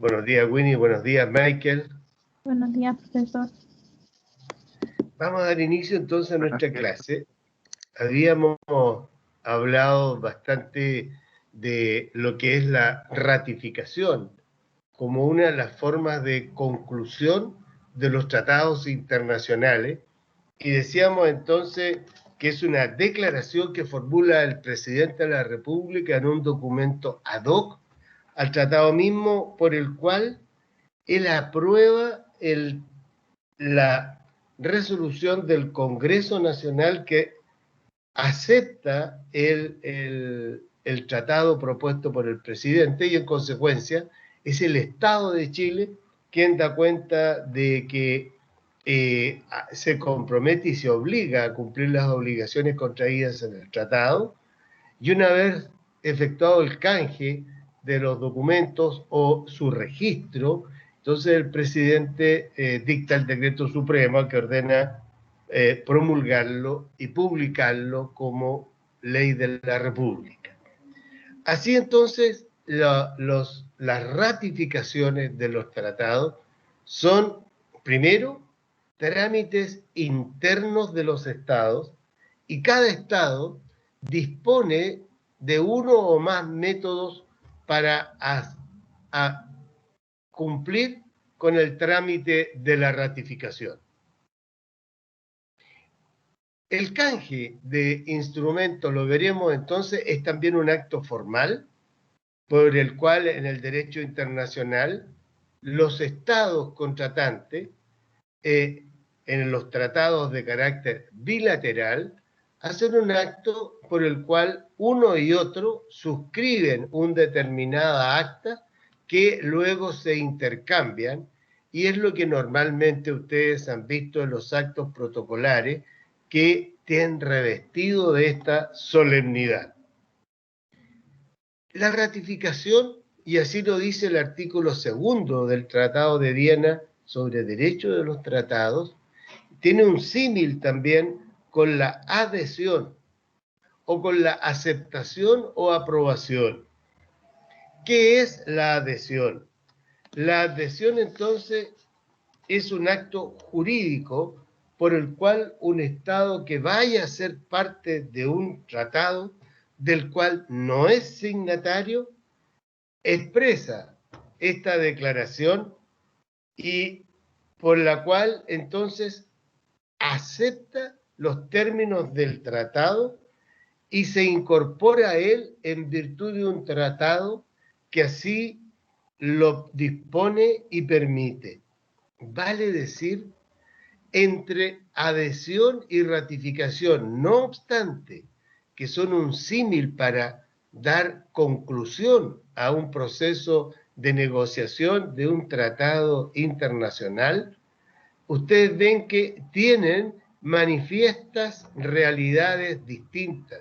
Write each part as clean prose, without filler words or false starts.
Buenos días, Winnie. Buenos días, Michael. Buenos días, profesor. Vamos a dar inicio entonces a nuestra clase. Habíamos hablado bastante de lo que es la ratificación como una de las formas de conclusión de los tratados internacionales, y decíamos entonces que es una declaración que formula el presidente de la República en un documento ad hoc al tratado mismo, por el cual él aprueba la resolución del Congreso Nacional que acepta el tratado propuesto por el presidente, y en consecuencia es el Estado de Chile quien da cuenta de que se compromete y se obliga a cumplir las obligaciones contraídas en el tratado, y una vez efectuado el canje de los documentos o su registro, entonces el presidente dicta el decreto supremo que ordena promulgarlo y publicarlo como ley de la República. Así entonces, las ratificaciones de los tratados son, primero, trámites internos de los estados, y cada estado dispone de uno o más métodos para cumplir con el trámite de la ratificación. El canje de instrumentos, lo veremos entonces, es también un acto formal por el cual en el derecho internacional los estados contratantes, en los tratados de carácter bilateral, hacen un acto por el cual uno y otro suscriben un determinada acta que luego se intercambian, y es lo que normalmente ustedes han visto en los actos protocolares que tienen revestido de esta solemnidad. La ratificación, y así lo dice el artículo 2 del Tratado de Viena sobre Derecho de los Tratados, tiene un símil también con la adhesión o con la aceptación o aprobación. ¿Qué es la adhesión? La adhesión entonces es un acto jurídico por el cual un Estado que vaya a ser parte de un tratado del cual no es signatario expresa esta declaración, y por la cual entonces acepta los términos del tratado y se incorpora a él en virtud de un tratado que así lo dispone y permite. Vale decir, entre adhesión y ratificación, no obstante que son un símil para dar conclusión a un proceso de negociación de un tratado internacional, ustedes ven que tienen manifiestas realidades distintas,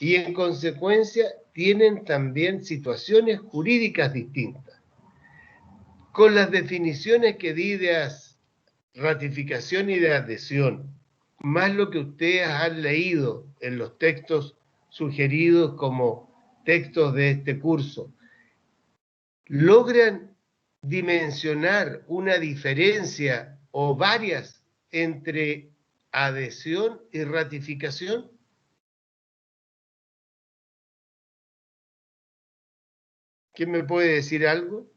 y en consecuencia tienen también situaciones jurídicas distintas. Con las definiciones que di de ratificación y de adhesión, más lo que ustedes han leído en los textos sugeridos como textos de este curso, logran dimensionar una diferencia o varias entre adhesión y ratificación. ¿Quién me puede decir algo?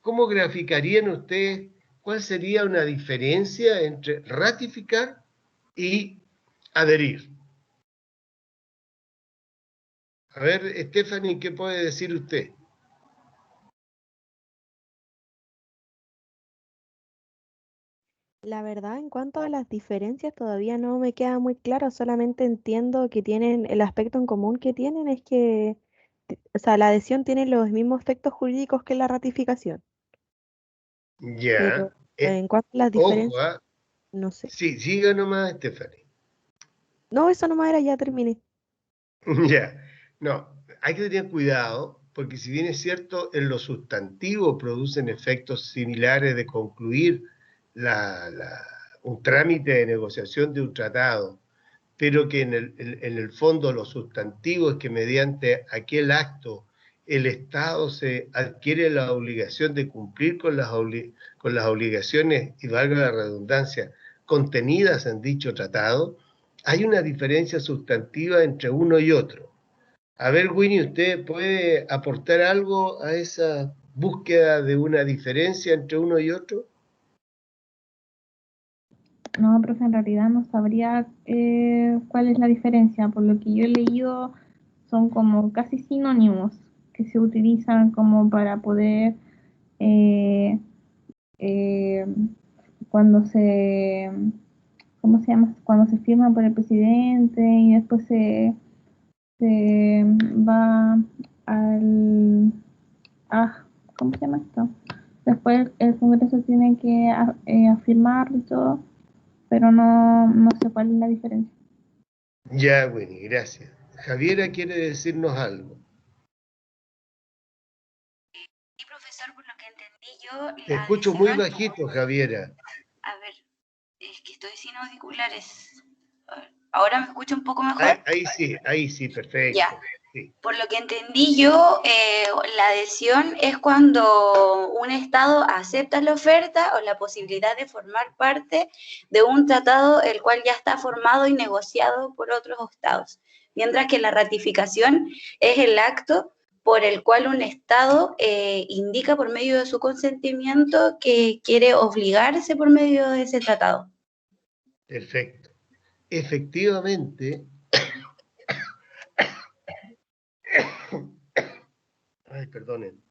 ¿Cómo graficarían ustedes cuál sería una diferencia entre ratificar y adherir? A ver, Stephanie, ¿qué puede decir usted? La verdad, en cuanto a las diferencias, todavía no me queda muy claro, solamente entiendo que tienen, el aspecto en común que tienen es que, o sea, la adhesión tiene los mismos efectos jurídicos que la ratificación, Ya. pero en cuanto a las Ojo, diferencias, no sé. sí, siga nomás, Stephanie. No, eso nomás era, ya terminé. Ya. No, hay que tener cuidado, porque si bien es cierto, en lo sustantivo producen efectos similares de concluir un trámite de negociación de un tratado, pero que en el fondo lo sustantivo es que mediante aquel acto el Estado se adquiere la obligación de cumplir con las obligaciones, y valga la redundancia, contenidas en dicho tratado, hay una diferencia sustantiva entre uno y otro. A ver, Winnie, ¿usted puede aportar algo a esa búsqueda de una diferencia entre uno y otro? No, profe, en realidad no sabría cuál es la diferencia. Por lo que yo he leído, son como casi sinónimos que se utilizan como para poder, eh, eh, cuando se, ¿cómo se llama? Cuando se firma por el presidente y después se va al, ¿cómo se llama esto? Después el Congreso tiene que afirmarlo y todo, pero no sé cuál es la diferencia. Ya, Winnie, gracias. Javiera quiere decirnos algo. Y profesor, por lo que entendí yo, Te la escucho muy adhesión, bajito, Javiera. a ver, es que estoy sin auriculares. A ver, ¿ahora me escucho un poco Ahí, mejor? ahí sí, Ya. perfecto. Sí. Por lo que entendí yo, la adhesión es cuando un Estado acepta la oferta o la posibilidad de formar parte de un tratado el cual ya está formado y negociado por otros Estados, mientras que la ratificación es el acto por el cual un Estado indica por medio de su consentimiento que quiere obligarse por medio de ese tratado. Perfecto. Efectivamente, ay, perdonen.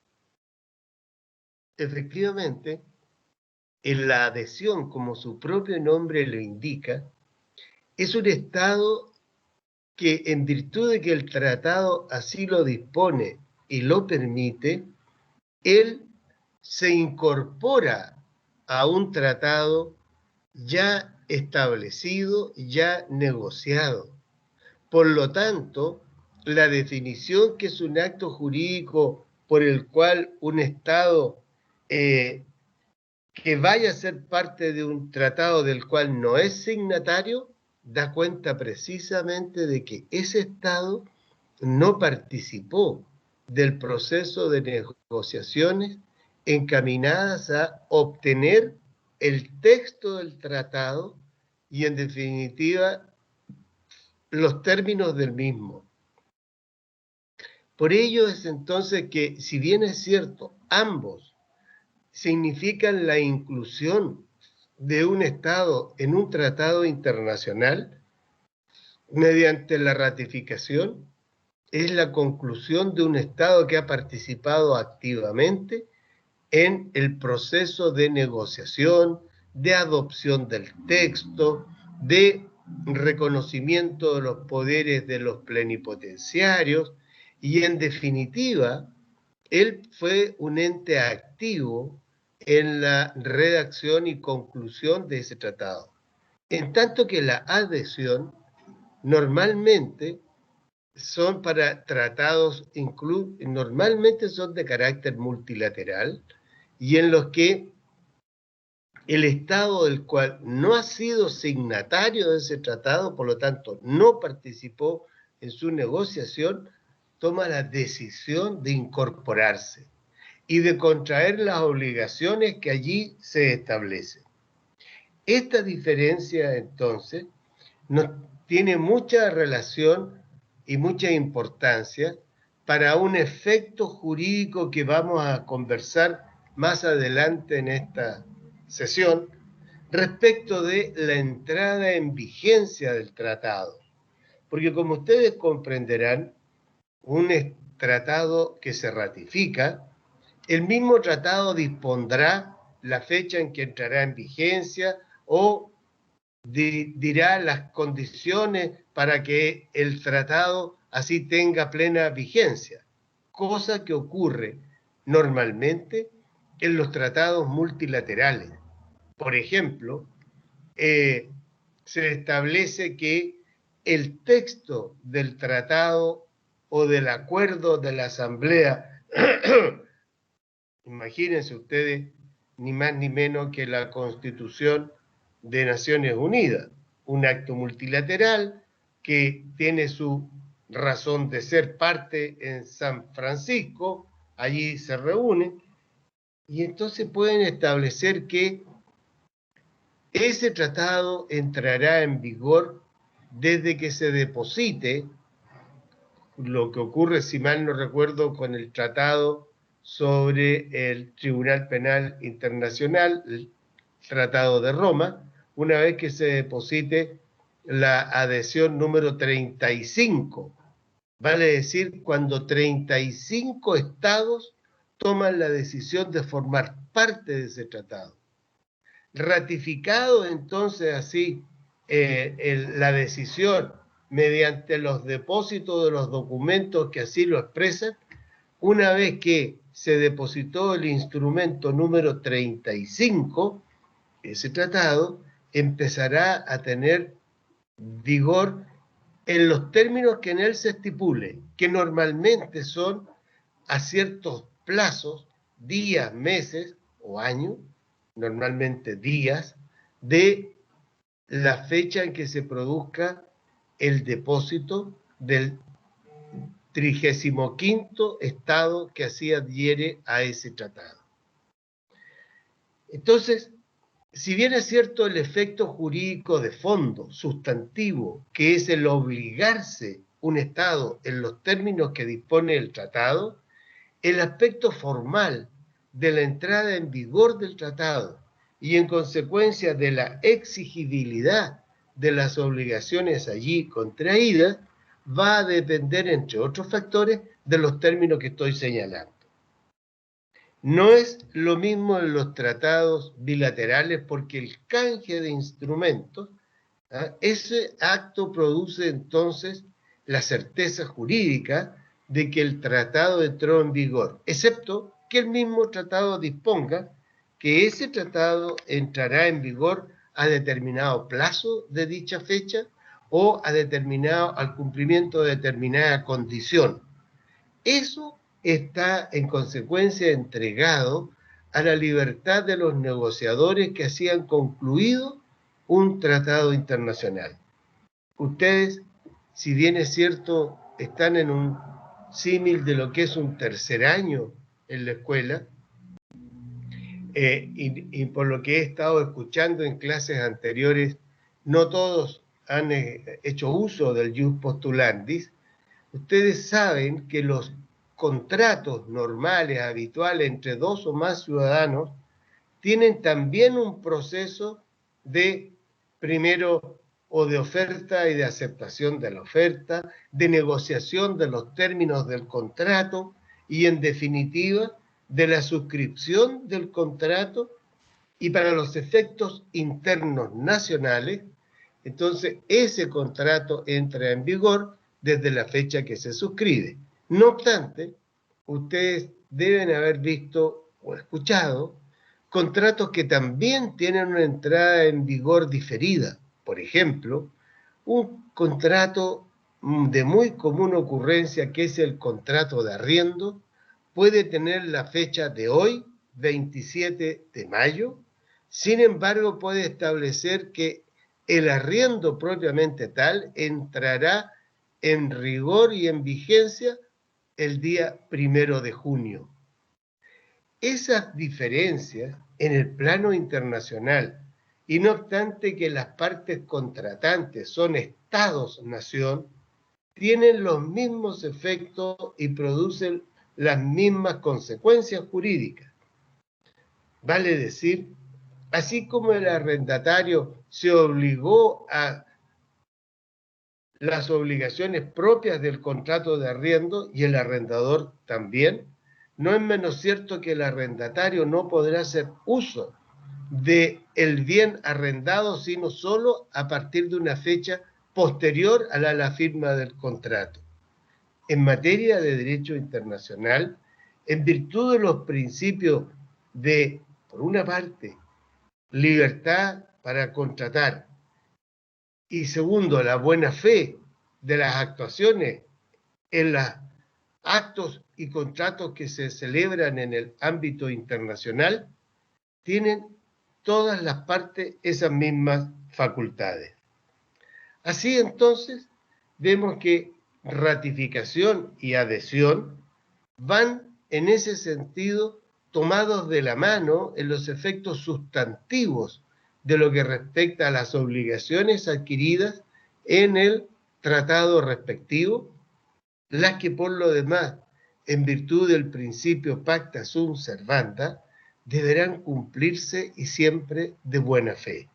Efectivamente, en la adhesión, como su propio nombre lo indica, es un Estado que, en virtud de que el tratado así lo dispone y lo permite, él se incorpora a un tratado ya establecido, ya negociado. Por lo tanto, la definición que es un acto jurídico por el cual un Estado que vaya a ser parte de un tratado del cual no es signatario, da cuenta precisamente de que ese Estado no participó del proceso de negociaciones encaminadas a obtener el texto del tratado y, en definitiva, los términos del mismo. Por ello es entonces que, si bien es cierto, ambos significan la inclusión de un Estado en un tratado internacional, mediante la ratificación, es la conclusión de un Estado que ha participado activamente en el proceso de negociación, de adopción del texto, de reconocimiento de los poderes de los plenipotenciarios, y en definitiva, él fue un ente activo en la redacción y conclusión de ese tratado. En tanto que la adhesión normalmente son para tratados, normalmente son de carácter multilateral, y en los que el Estado del cual no ha sido signatario de ese tratado, por lo tanto no participó en su negociación, toma la decisión de incorporarse y de contraer las obligaciones que allí se establecen. Esta diferencia, entonces, tiene mucha relación y mucha importancia para un efecto jurídico que vamos a conversar más adelante en esta sesión, respecto de la entrada en vigencia del tratado. Porque, como ustedes comprenderán, un tratado que se ratifica, el mismo tratado dispondrá la fecha en que entrará en vigencia o dirá las condiciones para que el tratado así tenga plena vigencia, cosa que ocurre normalmente en los tratados multilaterales. Por ejemplo, se establece que el texto del tratado o del acuerdo de la Asamblea, imagínense ustedes, ni más ni menos que la Constitución de Naciones Unidas, un acto multilateral que tiene su razón de ser parte en San Francisco, allí se reúnen, y entonces pueden establecer que ese tratado entrará en vigor desde que se deposite, lo que ocurre, si mal no recuerdo, con el tratado sobre el Tribunal Penal Internacional, el Tratado de Roma, una vez que se deposite la adhesión número 35. Vale decir, cuando 35 estados toman la decisión de formar parte de ese tratado. Ratificado entonces así la decisión mediante los depósitos de los documentos que así lo expresan, una vez que se depositó el instrumento número 35, ese tratado empezará a tener vigor en los términos que en él se estipule, que normalmente son a ciertos plazos, días, meses o años, normalmente días, de la fecha en que se produzca el depósito del 35º estado que así adhiere a ese tratado. Entonces, si bien es cierto el efecto jurídico de fondo, sustantivo, que es el obligarse un Estado en los términos que dispone el tratado, el aspecto formal de la entrada en vigor del tratado y en consecuencia de la exigibilidad de las obligaciones allí contraídas, va a depender, entre otros factores, de los términos que estoy señalando. No es lo mismo en los tratados bilaterales porque el canje de instrumentos, ese acto produce entonces la certeza jurídica de que el tratado entró en vigor, excepto que el mismo tratado disponga que ese tratado entrará en vigor a determinado plazo de dicha fecha o al cumplimiento de determinada condición. Eso está en consecuencia entregado a la libertad de los negociadores que así han concluido un tratado internacional. Ustedes, si bien es cierto, están en un símil de lo que es un tercer año en la escuela, y por lo que he estado escuchando en clases anteriores, no todos han hecho uso del ius postulandis. Ustedes saben que los contratos normales, habituales, entre dos o más ciudadanos, tienen también un proceso de, primero, o de oferta y de aceptación de la oferta, de negociación de los términos del contrato y, en definitiva, de la suscripción del contrato, y para los efectos internos nacionales, entonces ese contrato entra en vigor desde la fecha que se suscribe. No obstante, ustedes deben haber visto o escuchado contratos que también tienen una entrada en vigor diferida. Por ejemplo, un contrato de muy común ocurrencia, que es el contrato de arriendo, puede tener la fecha de hoy, 27 de mayo, sin embargo puede establecer que el arriendo propiamente tal entrará en rigor y en vigencia el día 1 de junio. Esas diferencias en el plano internacional, y no obstante que las partes contratantes son estados-nación, tienen los mismos efectos y producen las mismas consecuencias jurídicas. Vale decir, así como el arrendatario se obligó a las obligaciones propias del contrato de arriendo y el arrendador también, no es menos cierto que el arrendatario no podrá hacer uso del bien arrendado sino solo a partir de una fecha posterior a la firma del contrato. En materia de derecho internacional, en virtud de los principios de, por una parte, libertad para contratar, y segundo, la buena fe de las actuaciones en los actos y contratos que se celebran en el ámbito internacional, tienen todas las partes esas mismas facultades. Así entonces, vemos que ratificación y adhesión van en ese sentido tomados de la mano en los efectos sustantivos de lo que respecta a las obligaciones adquiridas en el tratado respectivo, las que por lo demás, en virtud del principio pacta sunt servanda, deberán cumplirse y siempre de buena fe.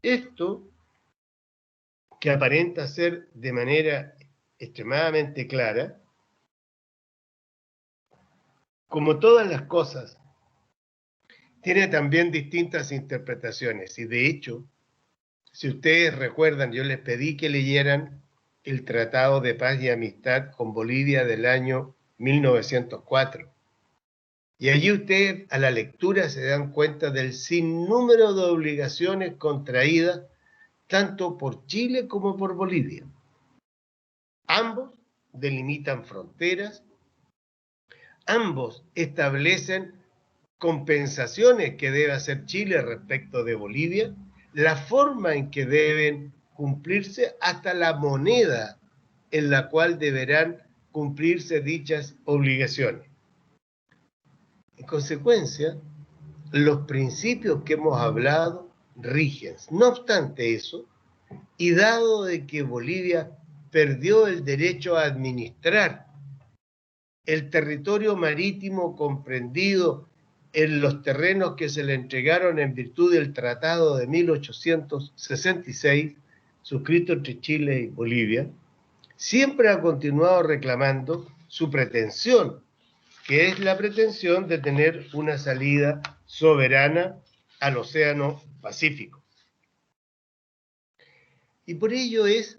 Esto, que aparenta ser de manera extremadamente clara, como todas las cosas, tiene también distintas interpretaciones. Y de hecho, si ustedes recuerdan, yo les pedí que leyeran el Tratado de Paz y Amistad con Bolivia del año 1904. Y allí ustedes a la lectura se dan cuenta del sinnúmero de obligaciones contraídas tanto por Chile como por Bolivia. Ambos delimitan fronteras, ambos establecen compensaciones que debe hacer Chile respecto de Bolivia, la forma en que deben cumplirse, hasta la moneda en la cual deberán cumplirse dichas obligaciones. En consecuencia, los principios que hemos hablado rigen. No obstante eso, y dado de que Bolivia perdió el derecho a administrar el territorio marítimo comprendido en los terrenos que se le entregaron en virtud del Tratado de 1866, suscrito entre Chile y Bolivia, siempre ha continuado reclamando su pretensión, que es la pretensión de tener una salida soberana al Océano Pacífico. Y por ello es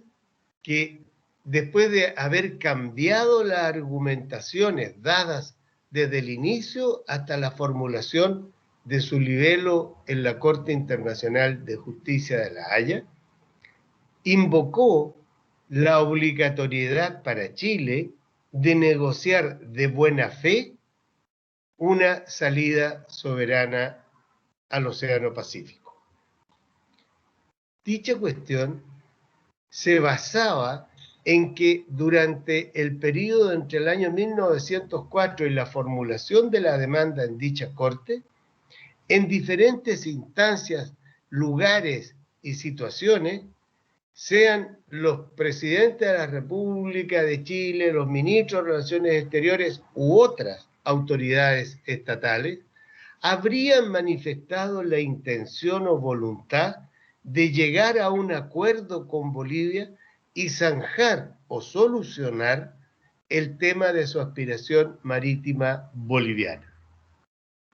que después de haber cambiado las argumentaciones dadas desde el inicio hasta la formulación de su libelo en la Corte Internacional de Justicia de La Haya, invocó la obligatoriedad para Chile de negociar de buena fe una salida soberana al Océano Pacífico. Dicha cuestión se basaba en que durante el periodo entre el año 1904 y la formulación de la demanda en dicha corte, en diferentes instancias, lugares y situaciones, sean los presidentes de la República de Chile, los ministros de Relaciones Exteriores u otras autoridades estatales, habrían manifestado la intención o voluntad de llegar a un acuerdo con Bolivia y zanjar o solucionar el tema de su aspiración marítima boliviana.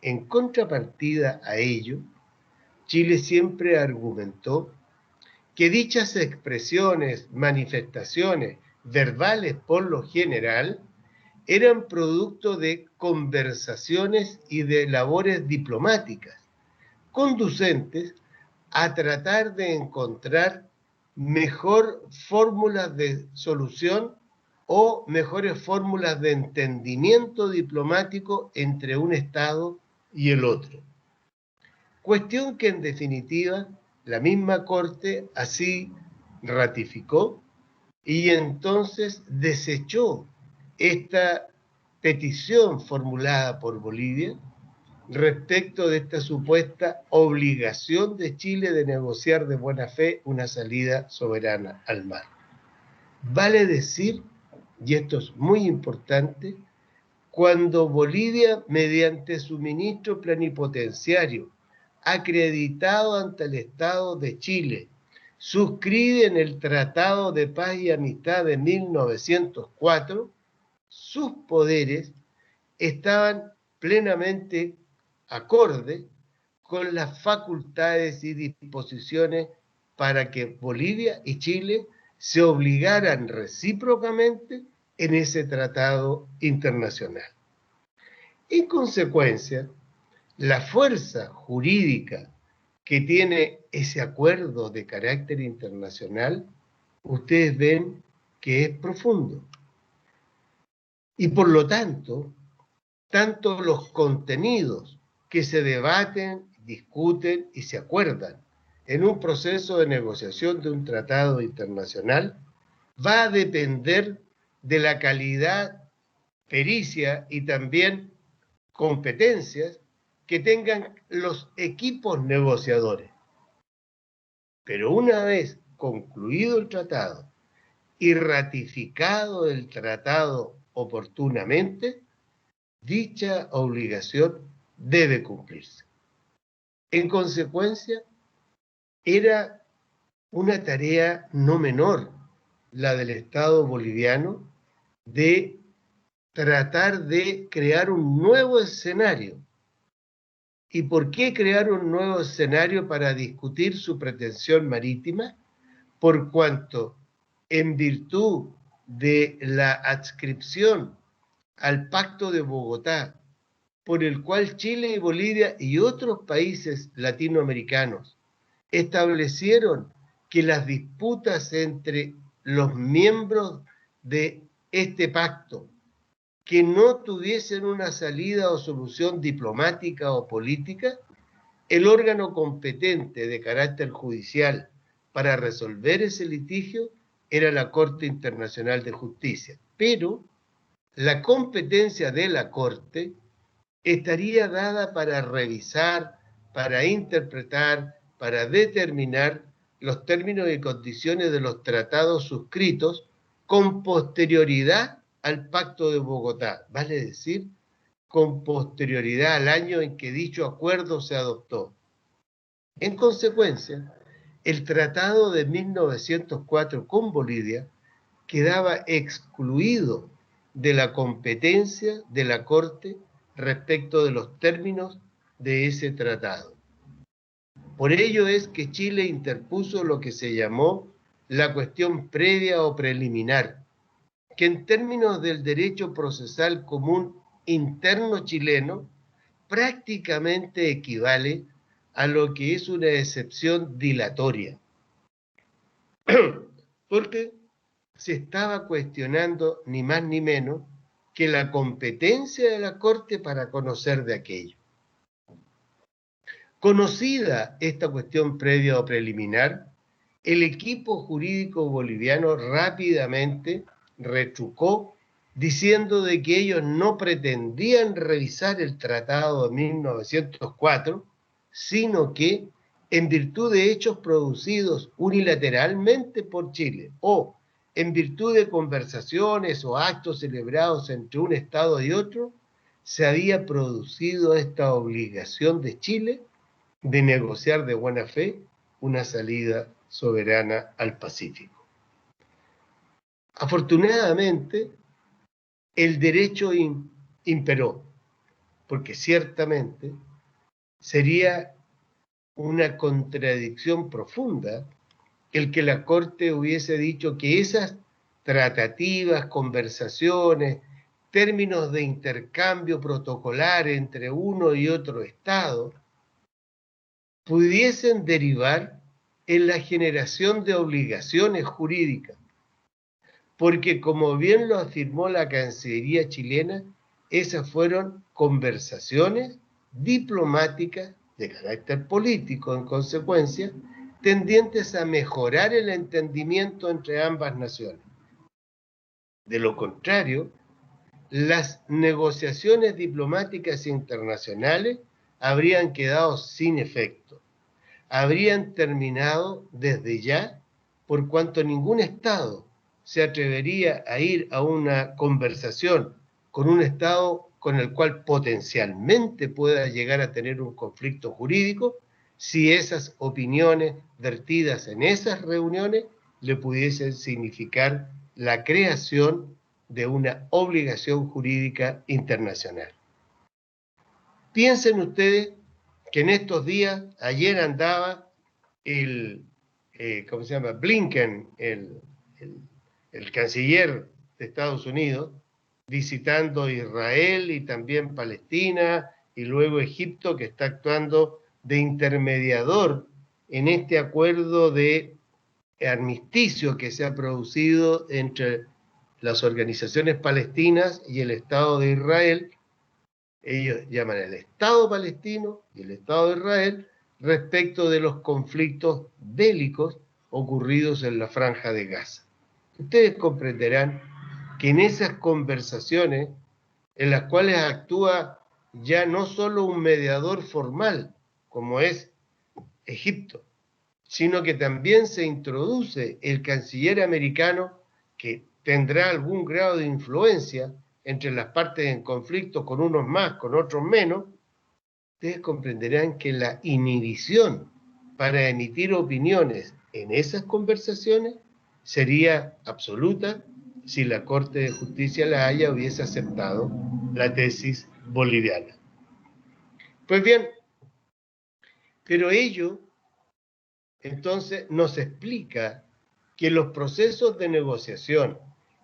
En contrapartida a ello, Chile siempre argumentó que dichas expresiones, manifestaciones verbales por lo general, eran producto de conversaciones y de labores diplomáticas, conducentes a tratar de encontrar mejor fórmulas de solución o mejores fórmulas de entendimiento diplomático entre un Estado y el otro. Cuestión que en definitiva la misma Corte así ratificó y entonces desechó esta petición formulada por Bolivia respecto de esta supuesta obligación de Chile de negociar de buena fe una salida soberana al mar. Vale decir, y esto es muy importante, cuando Bolivia, mediante su ministro plenipotenciario, acreditado ante el Estado de Chile, suscribe en el Tratado de Paz y Amistad de 1904, sus poderes estaban plenamente acorde con las facultades y disposiciones para que Bolivia y Chile se obligaran recíprocamente en ese tratado internacional. En consecuencia, la fuerza jurídica que tiene ese acuerdo de carácter internacional, ustedes ven que es profundo. Y por lo tanto, tanto los contenidos que se debaten, discuten y se acuerdan en un proceso de negociación de un tratado internacional va a depender de la calidad, pericia y también competencias que tengan los equipos negociadores. Pero una vez concluido el tratado y ratificado el tratado oportunamente, dicha obligación debe cumplirse. En consecuencia, era una tarea no menor la del Estado boliviano de tratar de crear un nuevo escenario. ¿Y por qué crear un nuevo escenario para discutir su pretensión marítima? Por cuanto, en virtud de la adscripción al Pacto de Bogotá, por el cual Chile y Bolivia y otros países latinoamericanos establecieron que las disputas entre los miembros de este pacto que no tuviesen una salida o solución diplomática o política, el órgano competente de carácter judicial para resolver ese litigio era la Corte Internacional de Justicia. Pero la competencia de la Corte estaría dada para revisar, para interpretar, para determinar los términos y condiciones de los tratados suscritos con posterioridad al Pacto de Bogotá, vale decir, con posterioridad al año en que dicho acuerdo se adoptó. En consecuencia, el Tratado de 1904 con Bolivia quedaba excluido de la competencia de la Corte respecto de los términos de ese tratado. Por ello es que Chile interpuso lo que se llamó la cuestión previa o preliminar, que en términos del derecho procesal común interno chileno prácticamente equivale a lo que es una excepción dilatoria. Porque se estaba cuestionando ni más ni menos que la competencia de la Corte para conocer de aquello. Conocida esta cuestión previa o preliminar, el equipo jurídico boliviano rápidamente retrucó diciendo de que ellos no pretendían revisar el Tratado de 1904, sino que, en virtud de hechos producidos unilateralmente por Chile o en virtud de conversaciones o actos celebrados entre un Estado y otro, se había producido esta obligación de Chile de negociar de buena fe una salida soberana al Pacífico. Afortunadamente, el derecho imperó, porque ciertamente sería una contradicción profunda el que la Corte hubiese dicho que esas tratativas, conversaciones, términos de intercambio protocolar entre uno y otro Estado, pudiesen derivar en la generación de obligaciones jurídicas, porque como bien lo afirmó la Cancillería chilena, esas fueron conversaciones diplomáticas de carácter político, en consecuencia, tendientes a mejorar el entendimiento entre ambas naciones. De lo contrario, las negociaciones diplomáticas internacionales habrían quedado sin efecto, habrían terminado desde ya, por cuanto ningún Estado se atrevería a ir a una conversación con un Estado con el cual potencialmente pueda llegar a tener un conflicto jurídico, si esas opiniones vertidas en esas reuniones le pudiesen significar la creación de una obligación jurídica internacional. Piensen ustedes que en estos días, ayer andaba ¿cómo se llama? Blinken, el canciller de Estados Unidos, visitando Israel y también Palestina y luego Egipto, que está actuando de intermediador en este acuerdo de armisticio que se ha producido entre las organizaciones palestinas y el Estado de Israel. Ellos llaman el Estado palestino y el Estado de Israel respecto de los conflictos bélicos ocurridos en la Franja de Gaza. ustedes comprenderán que en esas conversaciones, en las cuales actúa ya no solo un mediador formal, como es Egipto, sino que también se introduce el canciller americano, que tendrá algún grado de influencia entre las partes en conflicto, con unos más, con otros menos. Ustedes comprenderán que la inhibición para emitir opiniones en esas conversaciones sería absoluta si la Corte de Justicia de La Haya hubiese aceptado la tesis boliviana. Pues bien, pero ello entonces nos explica que los procesos de negociación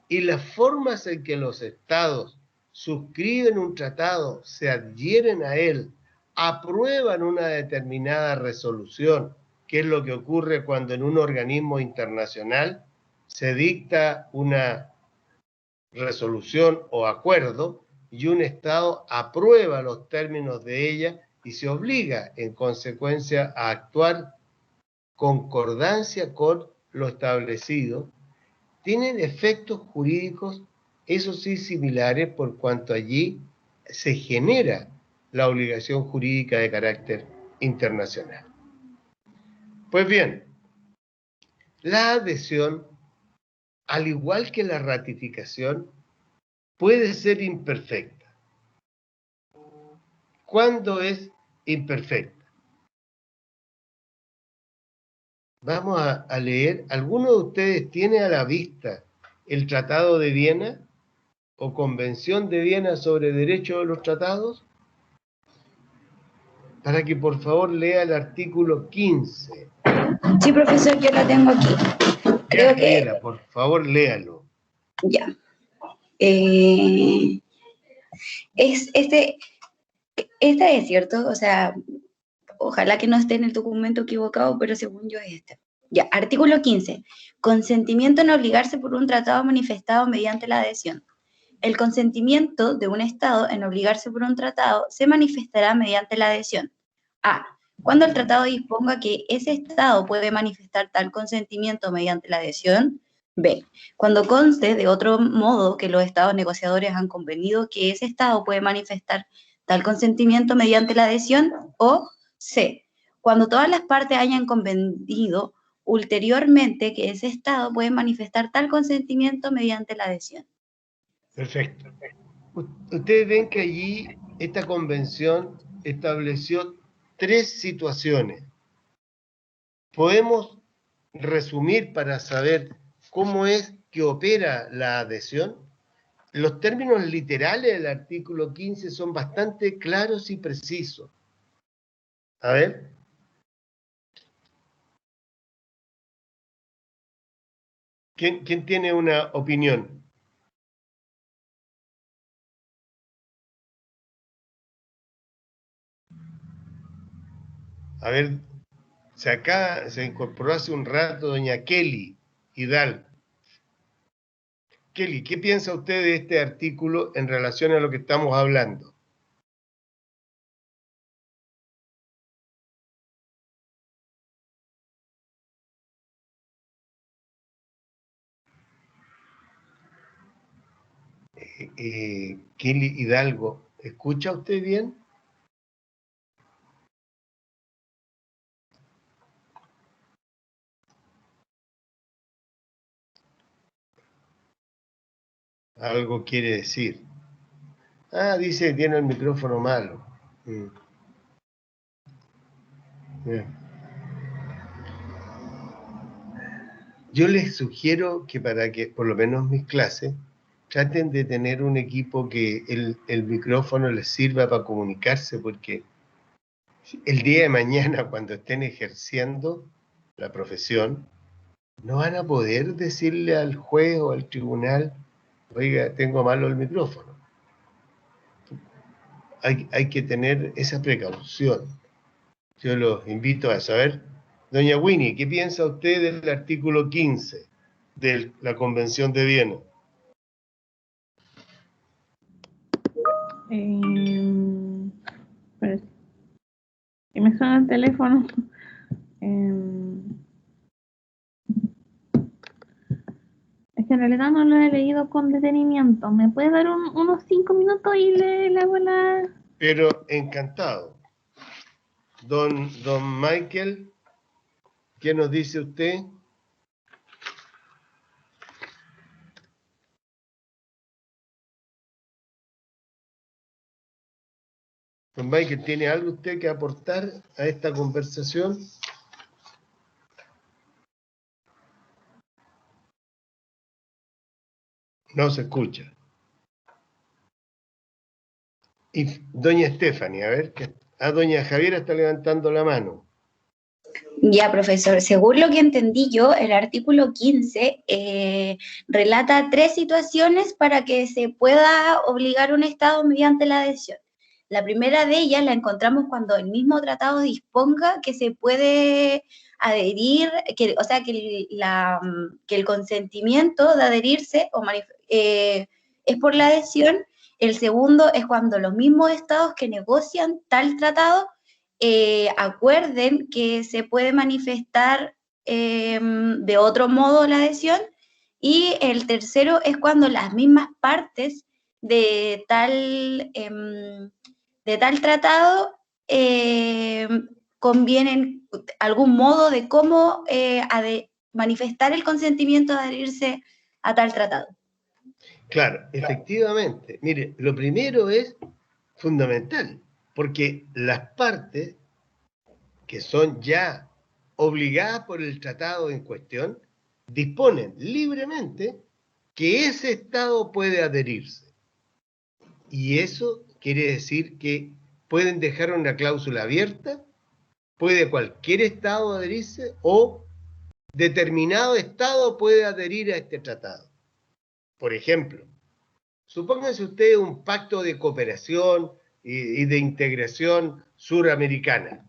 y las formas en que los estados suscriben un tratado, se adhieren a él, aprueban una determinada resolución, que es lo que ocurre cuando en un organismo internacional se dicta una resolución o acuerdo y un estado aprueba los términos de ella y se obliga en consecuencia a actuar concordancia con lo establecido, tienen efectos jurídicos, eso sí, similares, por cuanto allí se genera la obligación jurídica de carácter internacional. Pues bien, la adhesión, al igual que la ratificación, puede ser imperfecta. ¿Cuándo es imperfecta? Vamos a leer. ¿Alguno de ustedes tiene a la vista el Tratado de Viena o Convención de Viena sobre Derecho de los Tratados? Para que por favor lea el artículo 15. Sí, profesor, yo la tengo aquí. Creo que... Gabriela, por favor, léalo. Ya. Esta es cierto, o sea, ojalá que no esté en el documento equivocado, pero según yo es este. Ya, artículo 15. Consentimiento en obligarse por un tratado manifestado mediante la adhesión. El consentimiento de un Estado en obligarse por un tratado se manifestará mediante la adhesión. A. Cuando el tratado disponga que ese Estado puede manifestar tal consentimiento mediante la adhesión. B. Cuando conste de otro modo que los Estados negociadores han convenido que ese Estado puede manifestar tal consentimiento mediante la adhesión. O C. Cuando todas las partes hayan convenido ulteriormente que ese Estado puede manifestar tal consentimiento mediante la adhesión. Perfecto. Ustedes ven que allí esta convención estableció 3 situaciones. Podemos resumir para saber cómo es que opera la adhesión. Los términos literales del artículo 15 son bastante claros y precisos. A ver. ¿Quién tiene una opinión? A ver, se incorporó hace un rato doña Kelly Hidalgo. Kelly, ¿qué piensa usted de este artículo en relación a lo que estamos hablando? Kelly Hidalgo, ¿escucha usted bien? Algo quiere decir. Ah, dice que tiene el micrófono malo. Bien. Yo les sugiero que para que, por lo menos mis clases, traten de tener un equipo que el micrófono les sirva para comunicarse, porque el día de mañana, cuando estén ejerciendo la profesión, no van a poder decirle al juez o al tribunal, oiga, tengo malo el micrófono. Hay que tener esa precaución. Yo los invito a saber. Doña Winnie, ¿qué piensa usted del artículo 15 de la Convención de Viena? Espérate. Que me suena el teléfono. Es Es que en realidad no lo he leído con detenimiento. ¿Me puede dar unos 5 minutos y le hago la...? Pero encantado. Don Michael, ¿qué nos dice usted? Don Michael, ¿tiene algo usted que aportar a esta conversación? No se escucha. Y doña Stephanie, a ver, doña Javiera está levantando la mano. Ya, profesor, según lo que entendí yo, el artículo 15 relata 3 situaciones para que se pueda obligar a un Estado mediante la adhesión. La primera de ellas la encontramos cuando el mismo tratado disponga que se puede adherir, o sea, que el consentimiento de adherirse es por la adhesión. El segundo es cuando los mismos Estados que negocian tal tratado acuerden que se puede manifestar de otro modo la adhesión, y el tercero es cuando las mismas partes de tal tratado convienen algún modo de cómo manifestar el consentimiento de adherirse a tal tratado. Claro, efectivamente. Mire, lo primero es fundamental, porque las partes que son ya obligadas por el tratado en cuestión disponen libremente que ese Estado puede adherirse. Y eso quiere decir que pueden dejar una cláusula abierta, puede cualquier Estado adherirse o determinado Estado puede adherir a este tratado. Por ejemplo, supóngase usted un pacto de cooperación y de integración suramericana.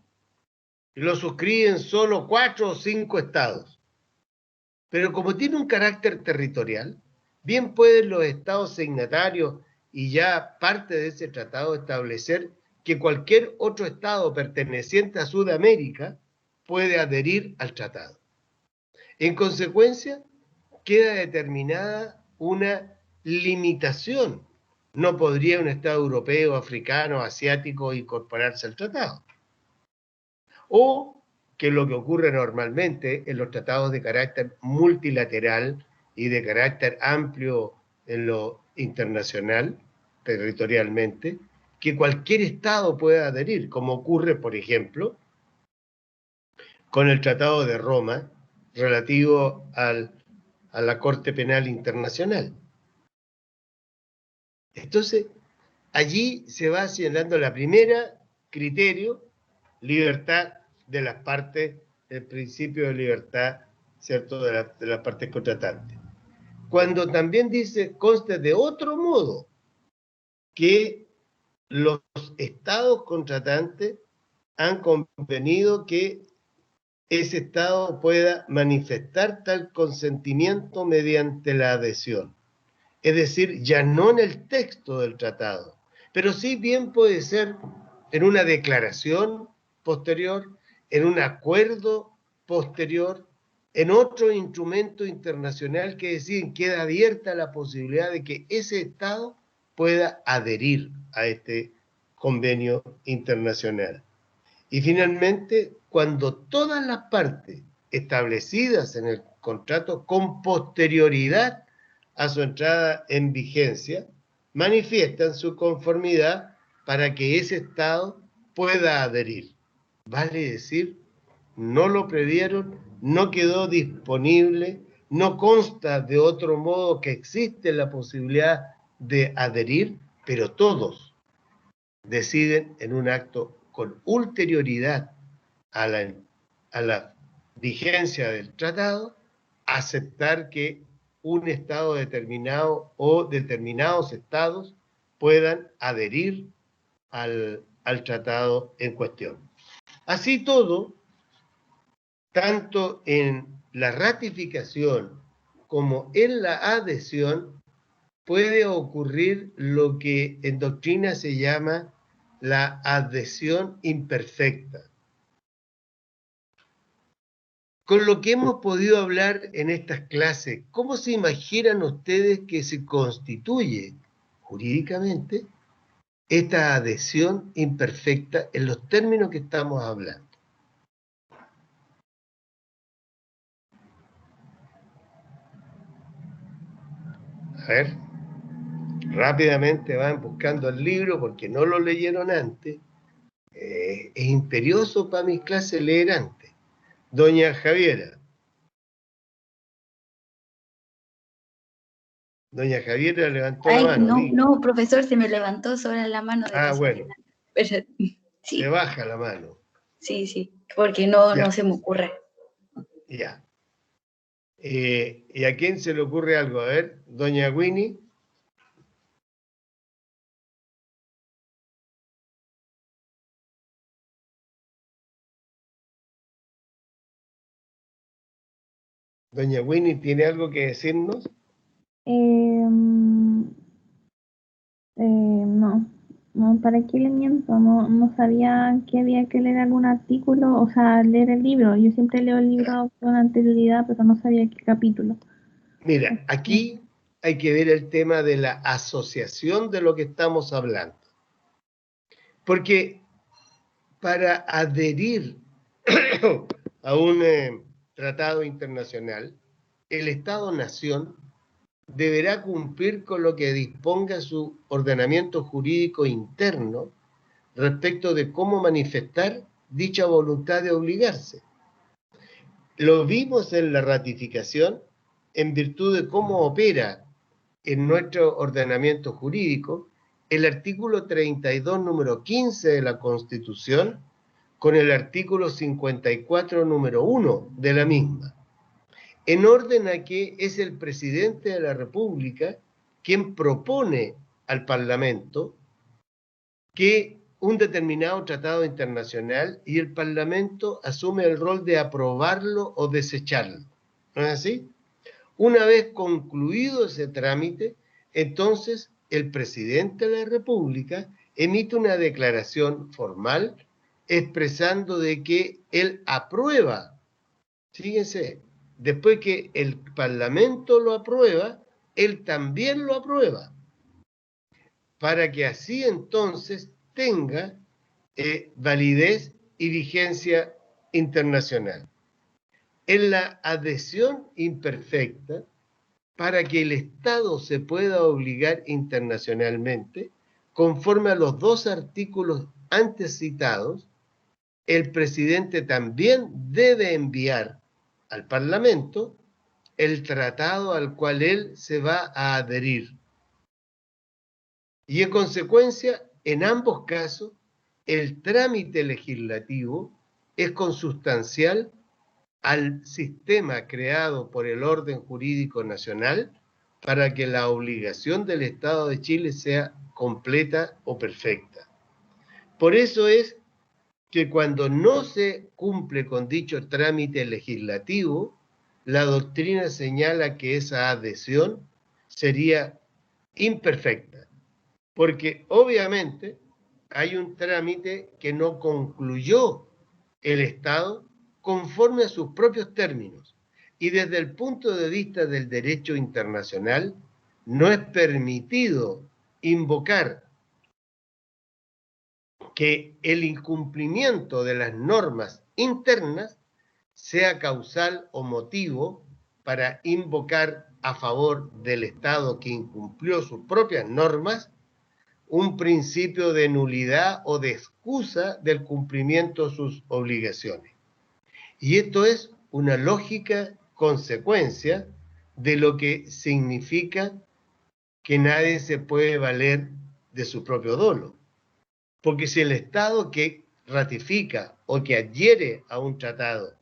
Lo suscriben solo 4 o 5 estados. Pero como tiene un carácter territorial, bien pueden los estados signatarios y ya parte de ese tratado establecer que cualquier otro estado perteneciente a Sudamérica puede adherir al tratado. En consecuencia, queda determinada una limitación. No podría un Estado europeo, africano, asiático incorporarse al tratado. O que lo que ocurre normalmente en los tratados de carácter multilateral y de carácter amplio en lo internacional, territorialmente, que cualquier Estado pueda adherir, como ocurre, por ejemplo, con el Tratado de Roma relativo a la Corte Penal Internacional. Entonces, allí se va señalando la primera criterio, libertad de las partes, el principio de libertad, ¿cierto?, de las partes contratantes. Cuando también dice, conste de otro modo, que los estados contratantes han convenido que ese estado pueda manifestar tal consentimiento mediante la adhesión. Es decir, ya no en el texto del tratado, pero sí bien puede ser en una declaración posterior, en un acuerdo posterior, en otro instrumento internacional que deciden, queda abierta la posibilidad de que ese Estado pueda adherir a este convenio internacional. Y finalmente, cuando todas las partes establecidas en el contrato con posterioridad a su entrada en vigencia, manifiestan su conformidad para que ese Estado pueda adherir. Vale decir, no lo previeron, no quedó disponible, no consta de otro modo que existe la posibilidad de adherir, pero todos deciden en un acto con ulterioridad a la vigencia del tratado, aceptar que un Estado determinado o determinados Estados puedan adherir al tratado en cuestión. Así todo, tanto en la ratificación como en la adhesión, puede ocurrir lo que en doctrina se llama la adhesión imperfecta. con lo que hemos podido hablar en estas clases, ¿cómo se imaginan ustedes que se constituye jurídicamente esta adhesión imperfecta en los términos que estamos hablando? A ver, rápidamente van buscando el libro porque no lo leyeron antes. Es imperioso para mis clases leer antes. Doña Javiera. Doña Javiera levantó la Ay, mano. no, no, profesor, se me levantó sobre la mano de Bueno, casualidad. Pero, se sí, baja la mano. sí, porque no Ya, se me ocurre. ya. ¿Y a quién se le ocurre algo? A ver, doña Winnie. Doña Winnie, ¿tiene algo que decirnos? No, ¿para qué le miento? No sabía que había que leer algún artículo, o sea, leer el libro. Yo siempre leo el libro con anterioridad, pero no sabía qué capítulo. Mira, aquí hay que ver el tema de la asociación de lo que estamos hablando. Porque para adherir a un tratado internacional, el Estado-Nación deberá cumplir con lo que disponga su ordenamiento jurídico interno respecto de cómo manifestar dicha voluntad de obligarse. Lo vimos en la ratificación en virtud de cómo opera en nuestro ordenamiento jurídico el artículo 32, número 15 de la Constitución, con el artículo 54, número 1 de la misma, en orden a que es el presidente de la República quien propone al Parlamento que un determinado tratado internacional y el Parlamento asume el rol de aprobarlo o desecharlo. ¿No es así? Una vez concluido ese trámite, entonces el presidente de la República emite una declaración formal expresando de que él aprueba. Fíjense, después que el Parlamento lo aprueba, él también lo aprueba, para que así entonces tenga validez y vigencia internacional. En la adhesión imperfecta, para que el Estado se pueda obligar internacionalmente, conforme a los dos artículos antes citados, el presidente también debe enviar al Parlamento el tratado al cual él se va a adherir. Y en consecuencia, en ambos casos, el trámite legislativo es consustancial al sistema creado por el orden jurídico nacional para que la obligación del Estado de Chile sea completa o perfecta. Por eso es que cuando no se cumple con dicho trámite legislativo, la doctrina señala que esa adhesión sería imperfecta, porque obviamente hay un trámite que no concluyó el Estado conforme a sus propios términos. Y desde el punto de vista del derecho internacional, no es permitido invocar que el incumplimiento de las normas internas sea causal o motivo para invocar a favor del Estado que incumplió sus propias normas un principio de nulidad o de excusa del cumplimiento de sus obligaciones. Y esto es una lógica consecuencia de lo que significa que nadie se puede valer de su propio dolo. Porque si el Estado que ratifica o que adhiere a un tratado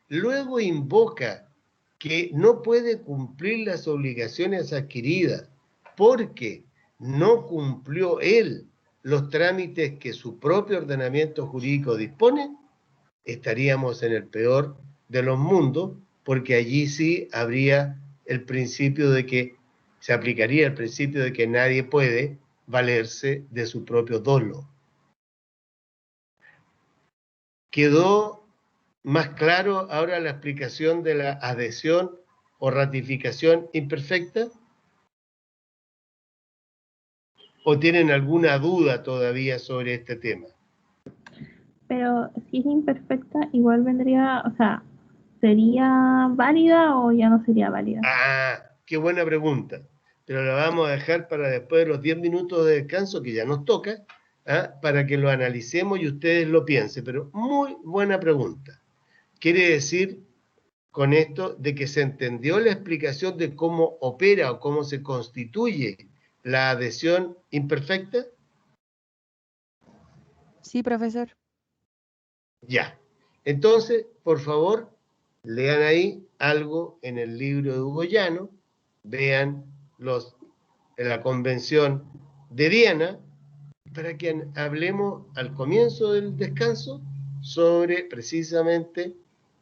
luego invoca que no puede cumplir las obligaciones adquiridas porque no cumplió él los trámites que su propio ordenamiento jurídico dispone, estaríamos en el peor de los mundos, porque allí sí habría el principio de que se aplicaría el principio de que nadie puede valerse de su propio dolo. ¿Quedó más claro ahora la explicación de la adhesión o ratificación imperfecta? ¿O tienen alguna duda todavía sobre este tema? Pero si es imperfecta, igual vendría, o sea, ¿sería válida o ya no sería válida? Ah, qué buena pregunta. Pero la vamos a dejar para después de los 10 minutos de descanso, que ya nos toca, ¿ah? Para que lo analicemos y ustedes lo piensen. Pero muy buena pregunta. Quiere decir con esto de que se entendió la explicación de cómo opera o cómo se constituye la adhesión imperfecta. Sí, profesor. Ya. Entonces, por favor, lean ahí algo en el libro de Hugo Llano, vean la Convención de Viena, para que hablemos al comienzo del descanso sobre precisamente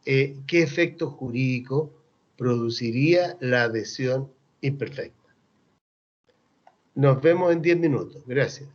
qué efecto jurídico produciría la adhesión imperfecta. Nos vemos en 10 minutos. Gracias.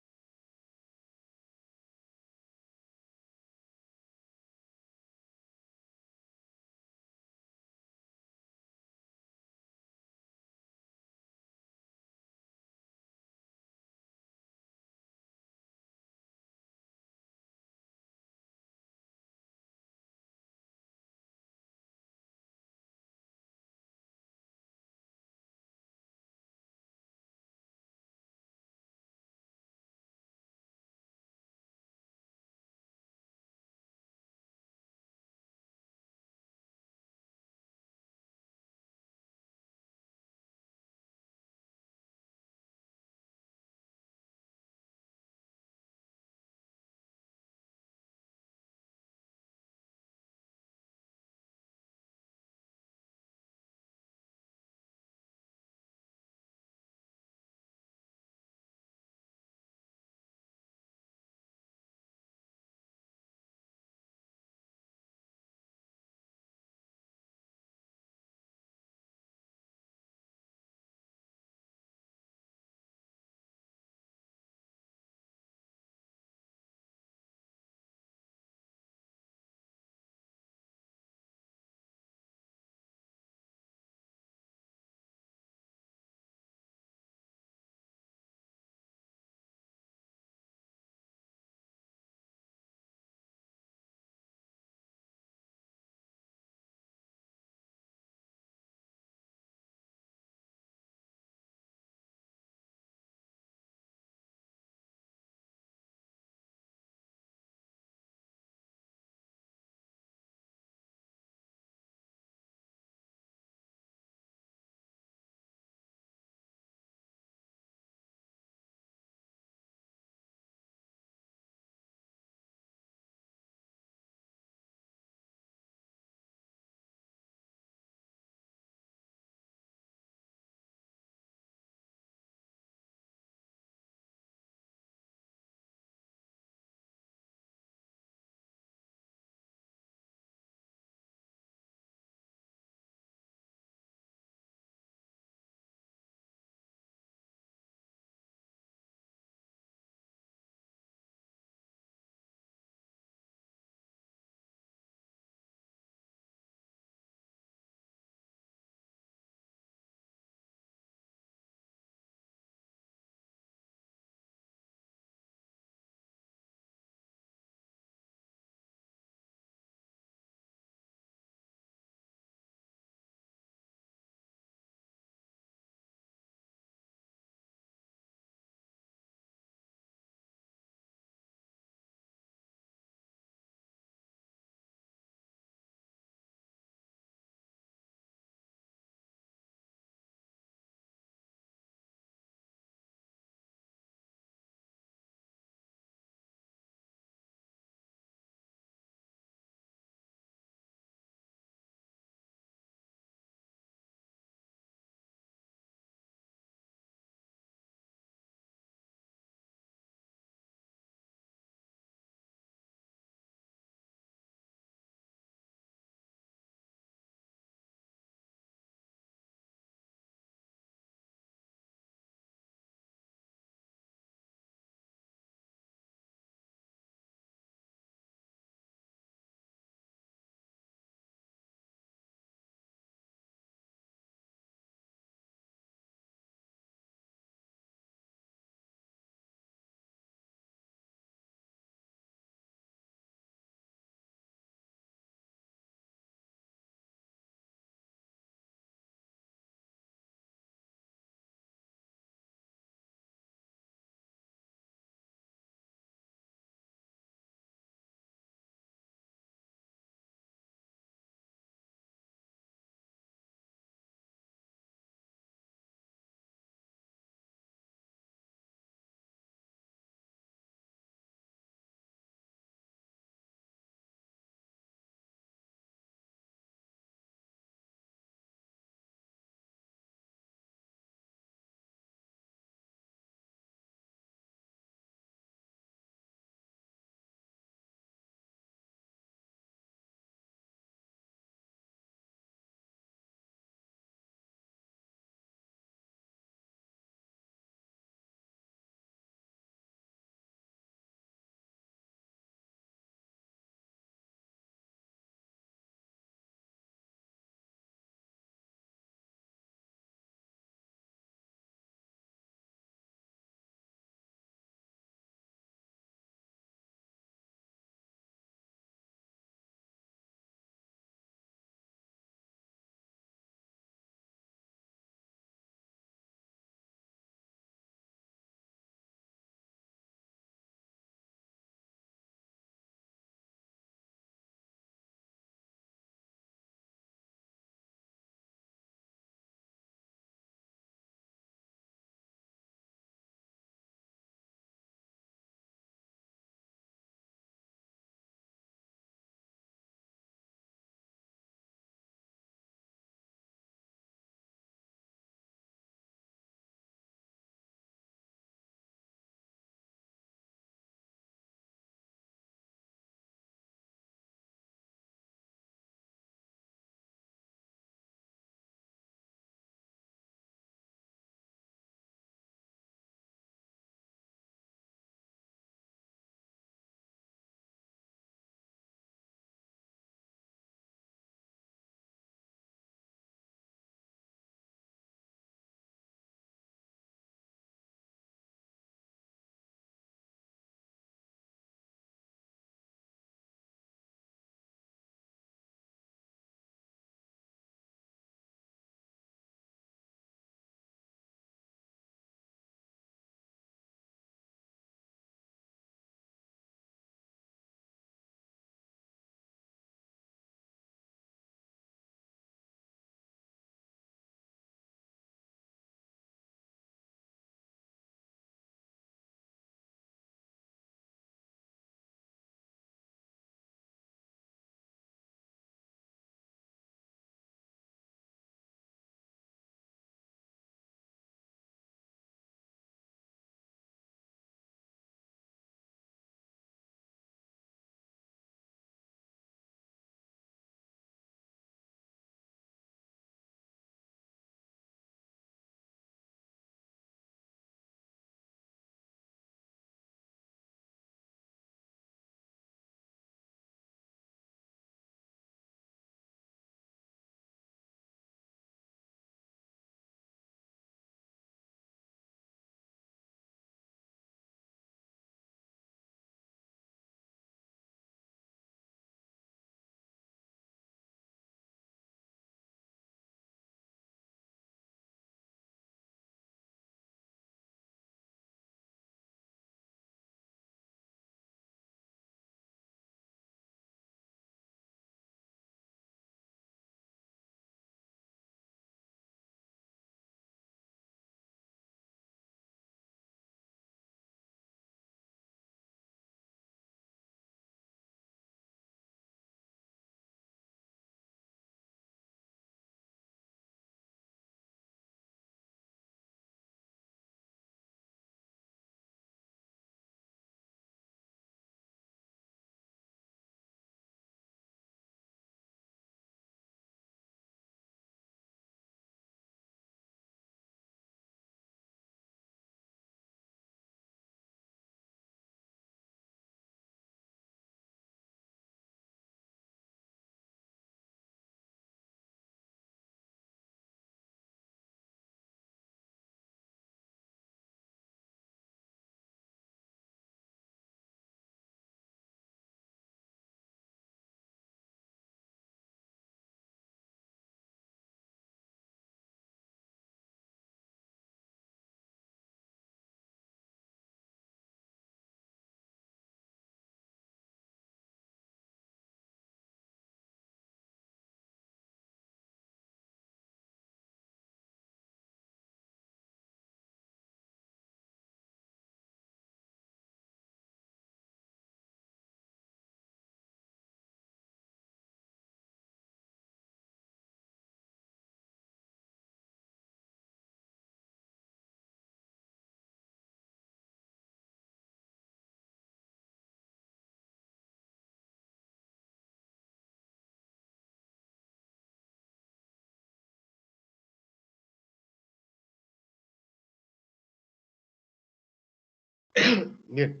Bien,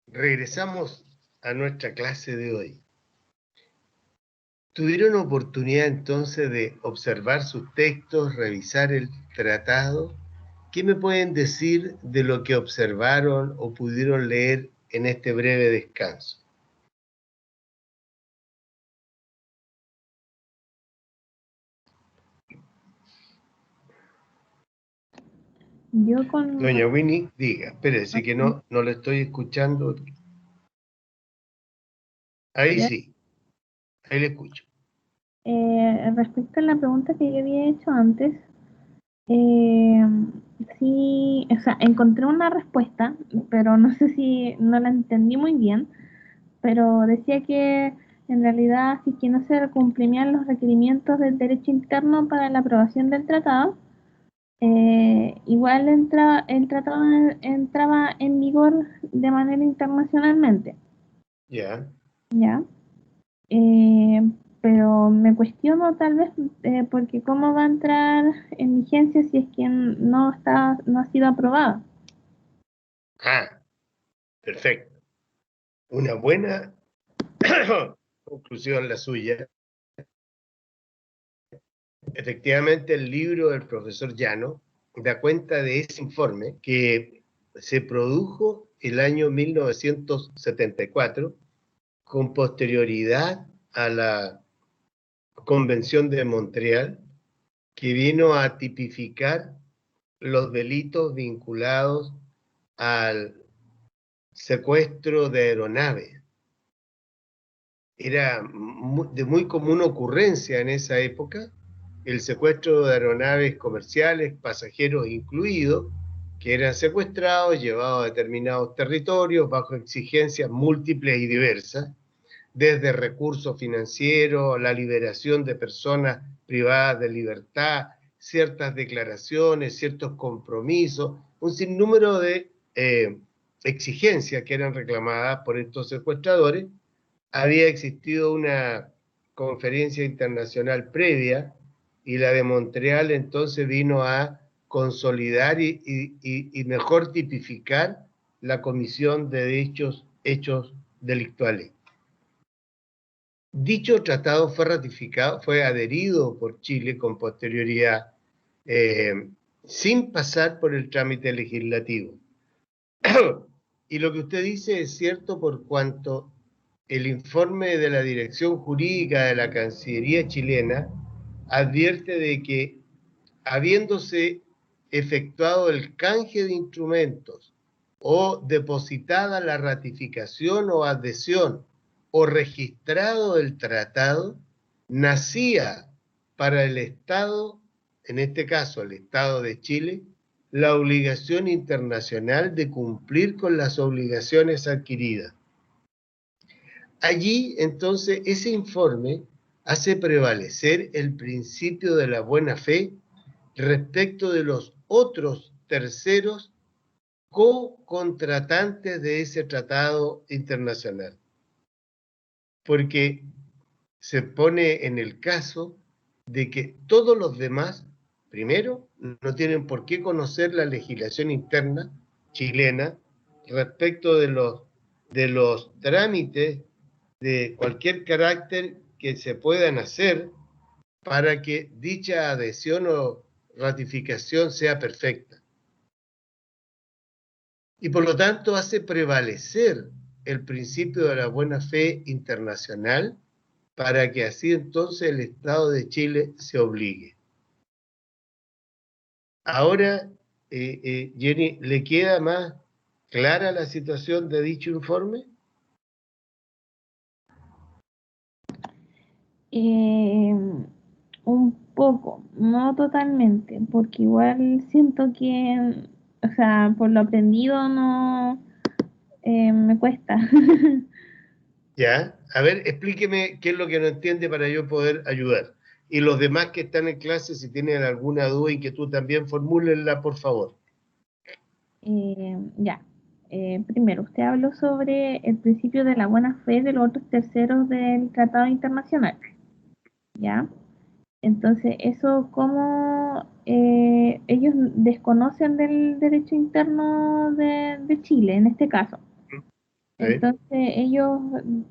regresamos a nuestra clase de hoy. ¿Tuvieron oportunidad entonces de observar sus textos, revisar el tratado? ¿Qué me pueden decir de lo que observaron o pudieron leer en este breve descanso? Yo con... Doña Winnie, diga, espérese que no lo estoy escuchando. Ahí Ya. sí, ahí le escucho. Respecto a la pregunta que yo había hecho antes, eh, sí, o sea, encontré una respuesta, pero no sé si no la entendí muy bien, pero decía que en realidad si que no se cumplían los requerimientos del derecho interno para la aprobación del tratado, igual el tratado entraba en vigor de manera internacionalmente, Ya. ¿ya? Eh, pero me cuestiono tal vez porque cómo va a entrar en vigencia si es que no ha sido aprobada. Ah, perfecto. Una buena conclusión la suya. Efectivamente, el libro del profesor Llano da cuenta de ese informe que se produjo el año 1974 con posterioridad a la Convención de Montreal, que vino a tipificar los delitos vinculados al secuestro de aeronaves. Era de muy común ocurrencia en esa época el secuestro de aeronaves comerciales, pasajeros incluidos, que eran secuestrados, llevados a determinados territorios bajo exigencias múltiples y diversas, desde recursos financieros, la liberación de personas privadas de libertad, ciertas declaraciones, ciertos compromisos, un sinnúmero de exigencias que eran reclamadas por estos secuestradores. Había existido una conferencia internacional previa y la de Montreal entonces vino a consolidar y mejor tipificar la comisión de dichos hechos delictuales. Dicho tratado fue ratificado, fue adherido por Chile con posterioridad, sin pasar por el trámite legislativo. Y lo que usted dice es cierto por cuanto el informe de la Dirección Jurídica de la Cancillería chilena advierte de que, habiéndose efectuado el canje de instrumentos o depositada la ratificación o adhesión o registrado el tratado, nacía para el Estado, en este caso el Estado de Chile, la obligación internacional de cumplir con las obligaciones adquiridas. Allí, entonces, ese informe hace prevalecer el principio de la buena fe respecto de los otros terceros co-contratantes de ese tratado internacional, porque se pone en el caso de que todos los demás, primero, no tienen por qué conocer la legislación interna chilena respecto de los trámites de cualquier carácter que se puedan hacer para que dicha adhesión o ratificación sea perfecta. Y por lo tanto hace prevalecer el principio de la buena fe internacional para que así entonces el Estado de Chile se obligue. Ahora, Jenny, ¿le queda más clara la situación de dicho informe? Un poco, no totalmente, porque igual siento que, o sea, por lo aprendido no me cuesta. Ya, a ver, explíqueme qué es lo que no entiende para yo poder ayudar. Y los demás que están en clase, si tienen alguna duda y que tú también formúlenla, por favor. Ya. Primero, usted habló sobre el principio de la buena fe de los otros terceros del Tratado Internacional, ¿ya? Entonces, eso como ellos desconocen del derecho interno de Chile, en este caso. ¿Sí? Entonces, ellos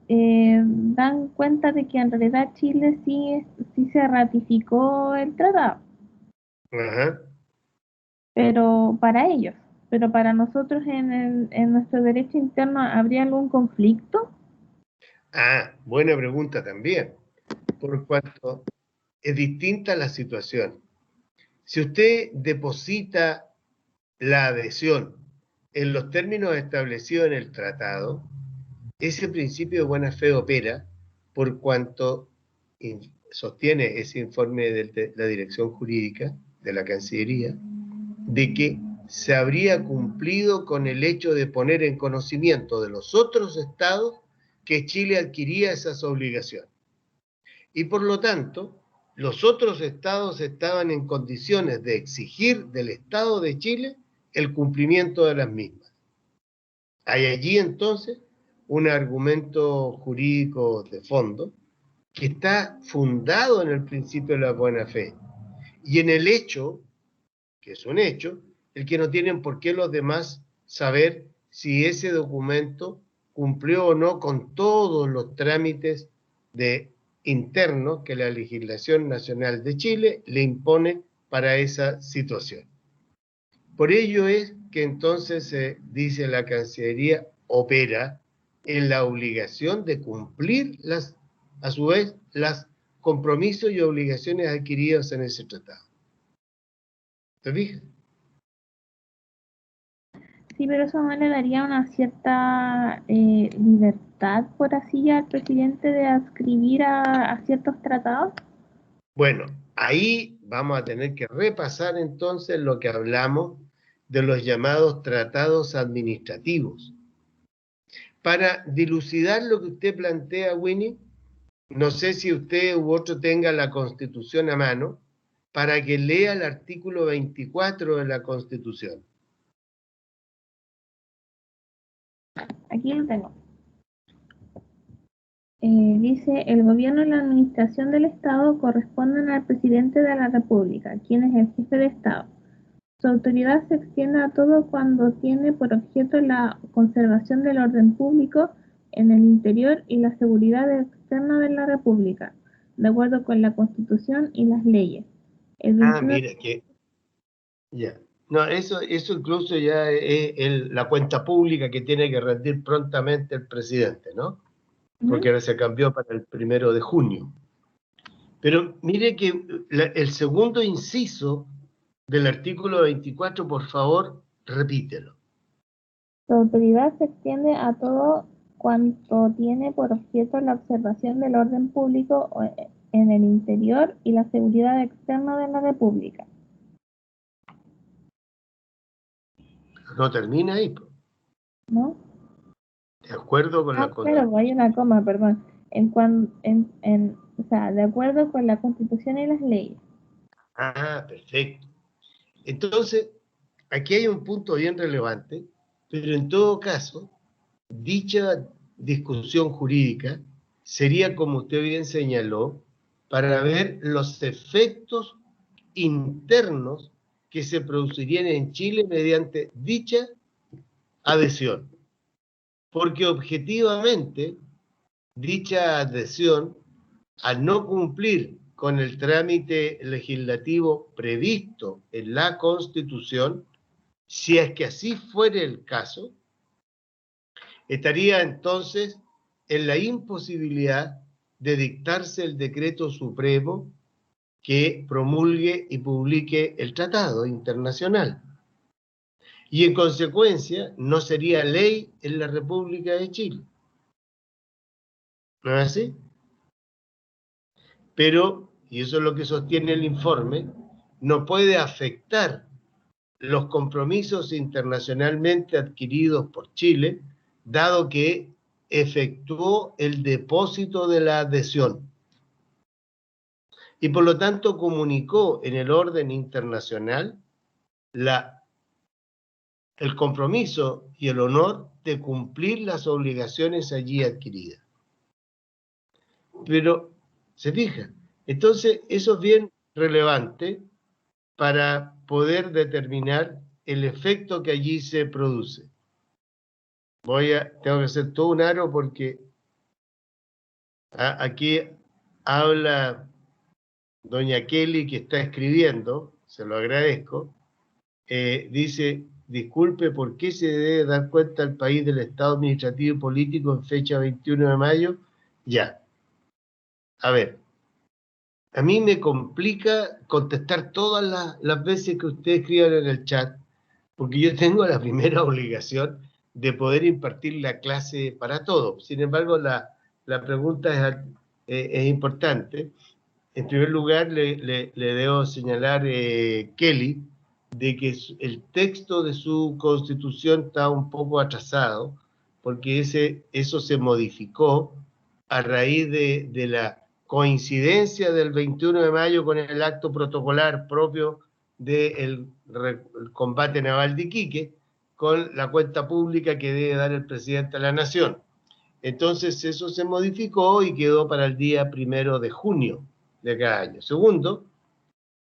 dan cuenta de que en realidad Chile sí se ratificó el tratado, Ajá. pero para ellos. Pero para nosotros en nuestro derecho interno, ¿habría algún conflicto? Ah, buena pregunta también, por cuanto es distinta la situación. Si usted deposita la adhesión en los términos establecidos en el tratado, ese principio de buena fe opera por cuanto sostiene ese informe de la Dirección Jurídica de la Cancillería, de que se habría cumplido con el hecho de poner en conocimiento de los otros estados que Chile adquiría esas obligaciones. Y por lo tanto, los otros estados estaban en condiciones de exigir del Estado de Chile el cumplimiento de las mismas. Hay allí entonces un argumento jurídico de fondo que está fundado en el principio de la buena fe y en el hecho, que es un hecho, el que no tienen por qué los demás saber si ese documento cumplió o no con todos los trámites de internos que la legislación nacional de Chile le impone para esa situación. Por ello es que entonces se dice la Cancillería opera en la obligación de cumplir a su vez, los compromisos y obligaciones adquiridos en ese tratado. ¿Te fijas? Sí, pero eso no le daría una cierta libertad, por así, al presidente de adscribir a ciertos tratados. Bueno, ahí vamos a tener que repasar entonces lo que hablamos de los llamados tratados administrativos. Para dilucidar lo que usted plantea, Winnie, no sé si usted u otro tenga la Constitución a mano para que lea el artículo 24 de la Constitución. Aquí lo tengo. Dice, el gobierno y la administración del Estado corresponden al presidente de la República, quien es el jefe de Estado. Su autoridad se extiende a todo cuando tiene por objeto la conservación del orden público en el interior y la seguridad externa de la República, de acuerdo con la Constitución y las leyes. El Ah, 21 mira, que ya. No, eso incluso ya es la cuenta pública que tiene que rendir prontamente el presidente, ¿no? Porque Ujú. ahora se cambió para el 1 de junio. Pero mire que el segundo inciso del artículo 24, por favor, repítelo. Su autoridad se extiende a todo cuanto tiene por objeto la observación del orden público en el interior y la seguridad externa de la República, No termina ahí, po. ¿no? De acuerdo con la Claro, Constitución. hay una coma, perdón. O sea, de acuerdo con la Constitución y las leyes. Ah, perfecto. Entonces, aquí hay un punto bien relevante, pero en todo caso, dicha discusión jurídica sería, como usted bien señaló, para ver los efectos internos que se producirían en Chile mediante dicha adhesión. Porque objetivamente, dicha adhesión, al no cumplir con el trámite legislativo previsto en la Constitución, si es que así fuera el caso, estaría entonces en la imposibilidad de dictarse el decreto supremo que promulgue y publique el tratado internacional. Y en consecuencia no sería ley en la República de Chile. ¿No es así? Pero, y eso es lo que sostiene el informe, no puede afectar los compromisos internacionalmente adquiridos por Chile, dado que efectuó el depósito de la adhesión y por lo tanto comunicó en el orden internacional el compromiso y el honor de cumplir las obligaciones allí adquiridas. Pero, se fija, Entonces, eso es bien relevante para poder determinar el efecto que allí se produce. Tengo que hacer todo un aro porque aquí habla doña Kelly, que está escribiendo, se lo agradezco, dice, disculpe, ¿por qué se debe dar cuenta al país del estado administrativo y político en fecha 21 de mayo? Ya. A ver, a mí me complica contestar todas las veces que ustedes escriban en el chat, porque yo tengo la primera obligación de poder impartir la clase para todos. Sin embargo, la pregunta es importante. En primer lugar, le debo señalar, Kelly, de que el texto de su constitución está un poco atrasado, porque eso se modificó a raíz de la coincidencia del 21 de mayo con el acto protocolar propio del combate naval de Iquique, con la cuenta pública que debe dar el presidente a la nación. Entonces eso se modificó y quedó para el día 1 de junio de cada año. Segundo,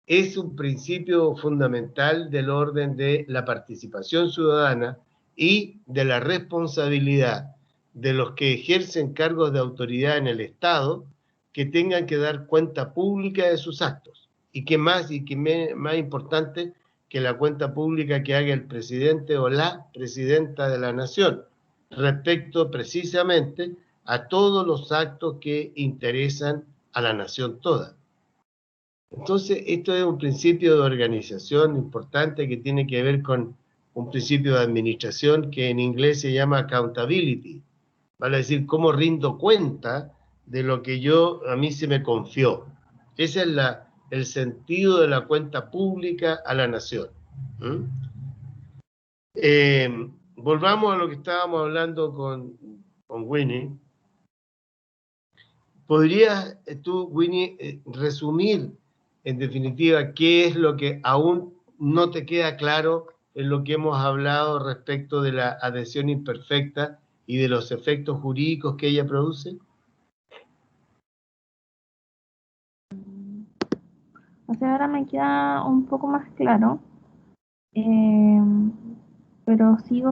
es un principio fundamental del orden de la participación ciudadana y de la responsabilidad de los que ejercen cargos de autoridad en el Estado, que tengan que dar cuenta pública de sus actos. Y que más importante que la cuenta pública que haga el presidente o la presidenta de la nación, respecto precisamente a todos los actos que interesan a la nación toda. Entonces, esto es un principio de organización importante que tiene que ver con un principio de administración que en inglés se llama accountability. Vale decir, cómo rindo cuenta de lo que a mí se me confió. Ese es el sentido de la cuenta pública a la nación. Volvamos a lo que estábamos hablando con Winnie. ¿Podrías tú, Winnie, resumir en definitiva qué es lo que aún no te queda claro en lo que hemos hablado respecto de la adhesión imperfecta y de los efectos jurídicos que ella produce? O sea, ahora me queda un poco más claro, pero sigo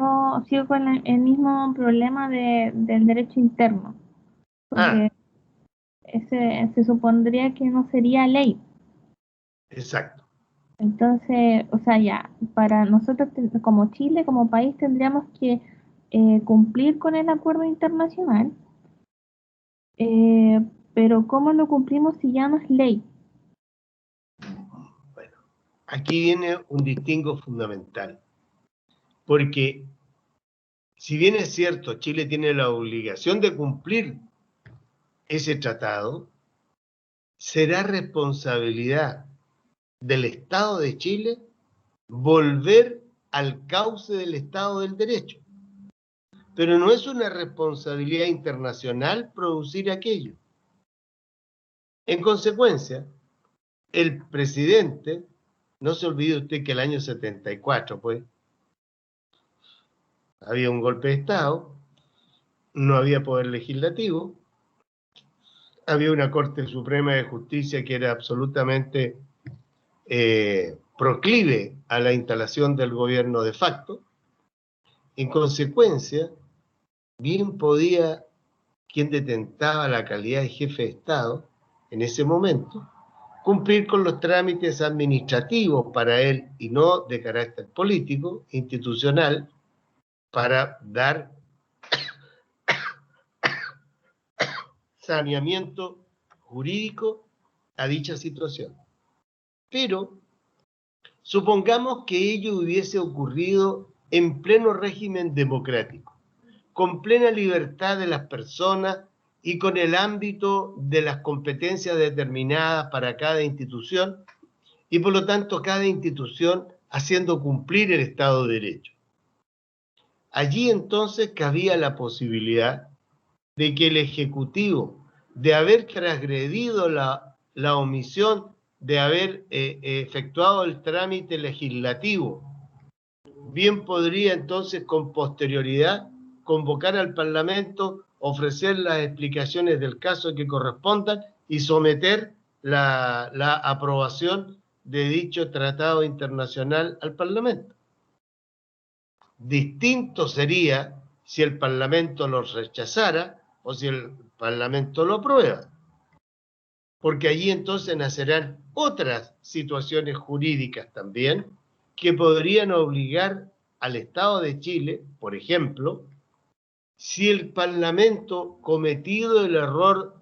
con el mismo problema del derecho interno, porque se supondría que no sería ley. Exacto. Entonces, o sea, ya, para nosotros como Chile, como país, tendríamos que cumplir con el acuerdo internacional, pero ¿cómo lo cumplimos si ya no es ley? Bueno, aquí viene un distingo fundamental, porque si bien es cierto, Chile tiene la obligación de cumplir ese tratado, será responsabilidad del Estado de Chile volver al cauce del Estado del Derecho. Pero no es una responsabilidad internacional producir aquello. En consecuencia, el presidente, no se olvide usted que el año 74, pues, había un golpe de Estado, no había poder legislativo, había una Corte Suprema de Justicia que era absolutamente proclive a la instalación del gobierno de facto. En consecuencia, bien podía quien detentaba la calidad de jefe de Estado en ese momento cumplir con los trámites administrativos para él y no de carácter político, institucional, para dar saneamiento jurídico a dicha situación. Pero supongamos que ello hubiese ocurrido en pleno régimen democrático, con plena libertad de las personas y con el ámbito de las competencias determinadas para cada institución, y por lo tanto cada institución haciendo cumplir el Estado de Derecho. Allí entonces cabía la posibilidad de que el Ejecutivo, de haber transgredido la omisión de haber efectuado el trámite legislativo, bien podría entonces con posterioridad convocar al Parlamento, ofrecer las explicaciones del caso que correspondan y someter la aprobación de dicho tratado internacional al Parlamento. Distinto sería si el Parlamento lo rechazara o si el Parlamento lo aprueba, porque allí entonces nacerán otras situaciones jurídicas también que podrían obligar al Estado de Chile, por ejemplo, si el Parlamento, cometido el error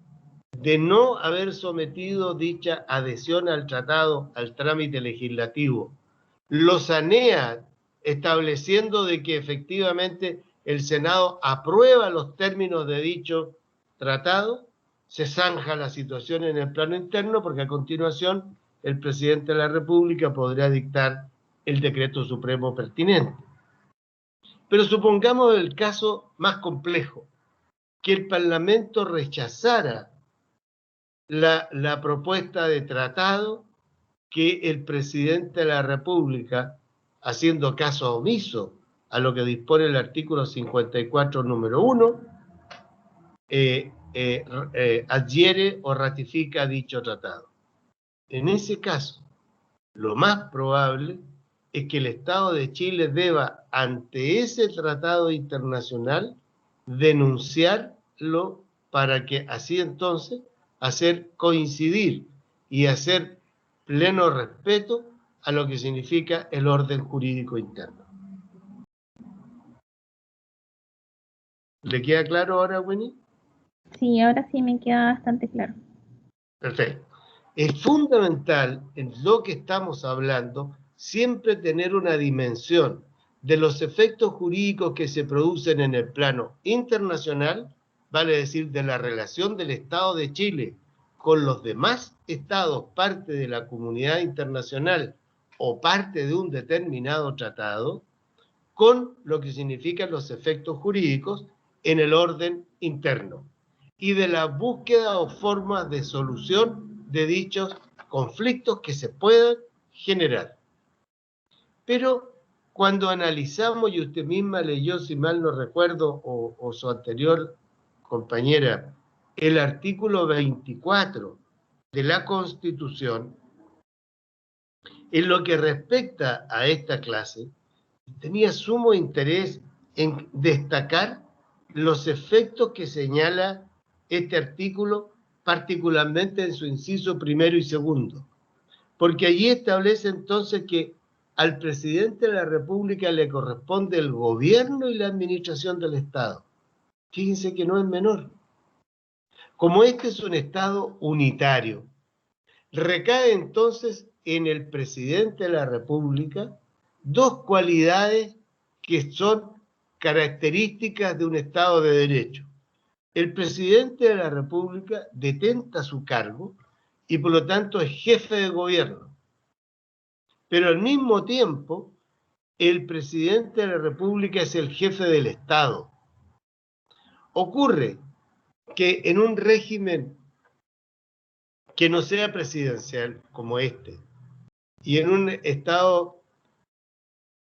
de no haber sometido dicha adhesión al tratado al trámite legislativo, lo sanea estableciendo de que efectivamente el Senado aprueba los términos de dicho tratado, se zanja la situación en el plano interno, porque a continuación el presidente de la República podrá dictar el decreto supremo pertinente. Pero supongamos el caso más complejo, que el Parlamento rechazara la propuesta de tratado que el presidente de la República, haciendo caso omiso a lo que dispone el artículo 54, número 1, adhiere o ratifica dicho tratado. En ese caso, lo más probable es que el Estado de Chile deba, ante ese tratado internacional, denunciarlo para que así entonces hacer coincidir y hacer pleno respeto a lo que significa el orden jurídico interno. ¿Le queda claro ahora, Winnie? Sí, ahora sí me queda bastante claro. Perfecto. Es fundamental en lo que estamos hablando siempre tener una dimensión de los efectos jurídicos que se producen en el plano internacional, vale decir, de la relación del Estado de Chile con los demás estados parte de la comunidad internacional o parte de un determinado tratado, con lo que significan los efectos jurídicos en el orden interno y de la búsqueda o formas de solución de dichos conflictos que se puedan generar. Pero cuando analizamos, y usted misma leyó, si mal no recuerdo, o su anterior compañera, el artículo 24 de la Constitución, en lo que respecta a esta clase, tenía sumo interés en destacar los efectos que señala este artículo, particularmente en su inciso primero y segundo, porque allí establece entonces que al presidente de la República le corresponde el gobierno y la administración del Estado. Fíjense que no es menor. Como este es un Estado unitario, recae entonces en el presidente de la República dos cualidades que son características de un Estado de Derecho. El presidente de la República detenta su cargo y por lo tanto es jefe de gobierno. Pero al mismo tiempo, el presidente de la República es el jefe del Estado. Ocurre que en un régimen que no sea presidencial como este, y en un Estado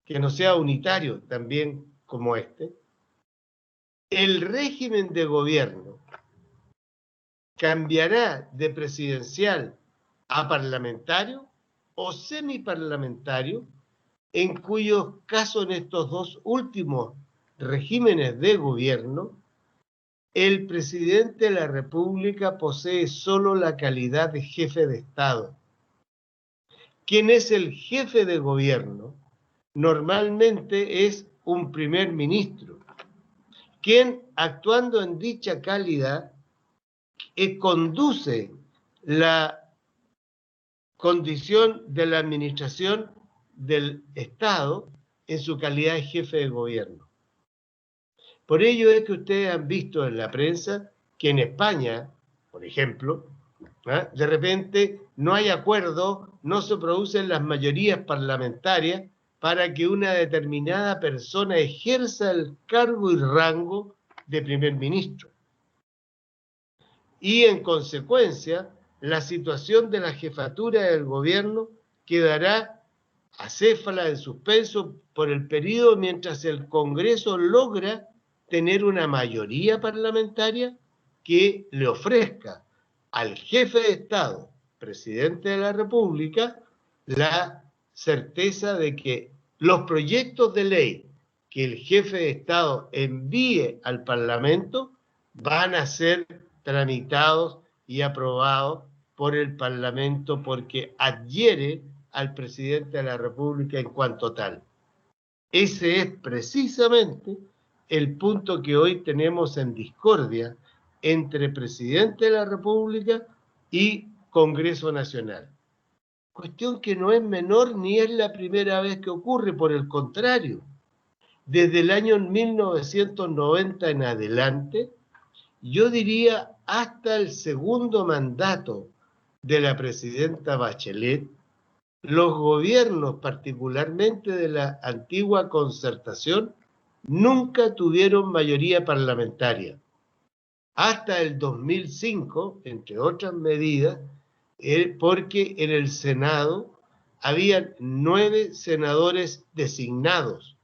que no sea unitario también como este, el régimen de gobierno cambiará de presidencial a parlamentario o semiparlamentario, en cuyos casos en estos dos últimos regímenes de gobierno, el presidente de la República posee solo la calidad de jefe de Estado. Quien es el jefe de gobierno normalmente es un primer ministro, quien actuando en dicha calidad conduce la condición de la administración del Estado en su calidad de jefe de gobierno. Por ello es que ustedes han visto en la prensa que en España, por ejemplo, de repente no hay acuerdo, no se producen las mayorías parlamentarias para que una determinada persona ejerza el cargo y rango de primer ministro. Y en consecuencia, la situación de la jefatura del gobierno quedará acéfala en suspenso por el periodo mientras el Congreso logra tener una mayoría parlamentaria que le ofrezca al jefe de Estado presidente de la República la certeza de que los proyectos de ley que el jefe de Estado envíe al Parlamento van a ser tramitados y aprobados por el Parlamento porque adhiere al presidente de la República en cuanto tal. Ese es precisamente el punto que hoy tenemos en discordia entre presidente de la República y Congreso Nacional. Cuestión que no es menor ni es la primera vez que ocurre, por el contrario. Desde el año 1990 en adelante, yo diría hasta el segundo mandato de la presidenta Bachelet, los gobiernos, particularmente de la antigua Concertación, nunca tuvieron mayoría parlamentaria. Hasta el 2005, entre otras medidas, porque en el Senado habían 9 senadores designados,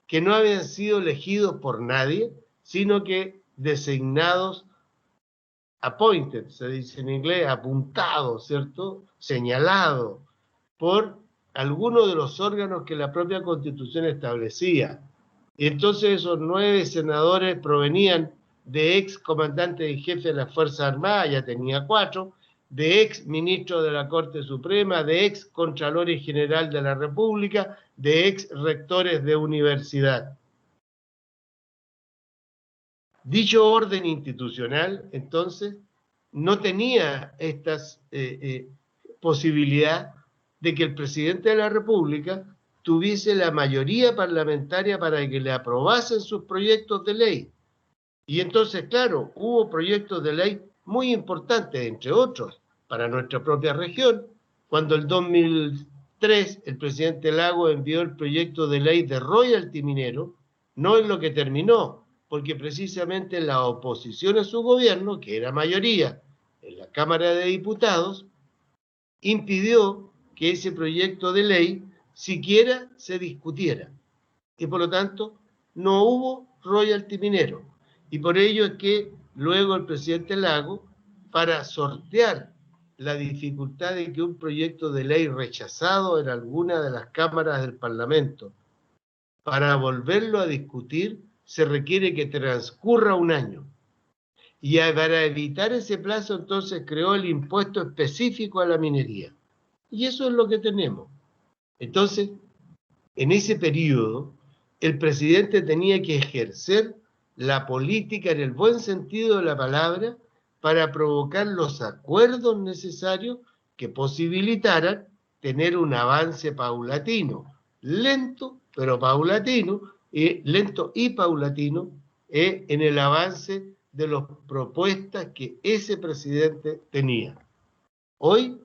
que no habían sido elegidos por nadie, sino que designados, appointed, se dice en inglés, apuntados, ¿cierto? Señalados por alguno de los órganos que la propia Constitución establecía. Y entonces esos 9 senadores provenían de ex comandantes en jefe de las Fuerzas Armadas, ya tenía 4, de ex ministros de la Corte Suprema, de ex Contralores General de la República, de ex rectores de universidad. Dicho orden institucional, entonces, no tenía estas posibilidad de que el presidente de la República tuviese la mayoría parlamentaria para que le aprobasen sus proyectos de ley. Y entonces, claro, hubo proyectos de ley muy importantes, entre otros, para nuestra propia región. Cuando en 2003 el presidente Lagos envió el proyecto de ley de royalty minero, no es lo que terminó, porque precisamente la oposición a su gobierno, que era mayoría en la Cámara de Diputados, impidió que ese proyecto de ley siquiera se discutiera. Y por lo tanto, no hubo royalty minero. Y por ello es que luego el presidente Lagos, para sortear la dificultad de que un proyecto de ley rechazado en alguna de las cámaras del Parlamento, para volverlo a discutir, se requiere que transcurra un año. Y para evitar ese plazo, entonces creó el impuesto específico a la minería. Y eso es lo que tenemos. Entonces, en ese periodo, el presidente tenía que ejercer la política en el buen sentido de la palabra para provocar los acuerdos necesarios que posibilitaran tener un avance paulatino, lento pero paulatino, lento y paulatino en el avance de las propuestas que ese presidente tenía. Hoy,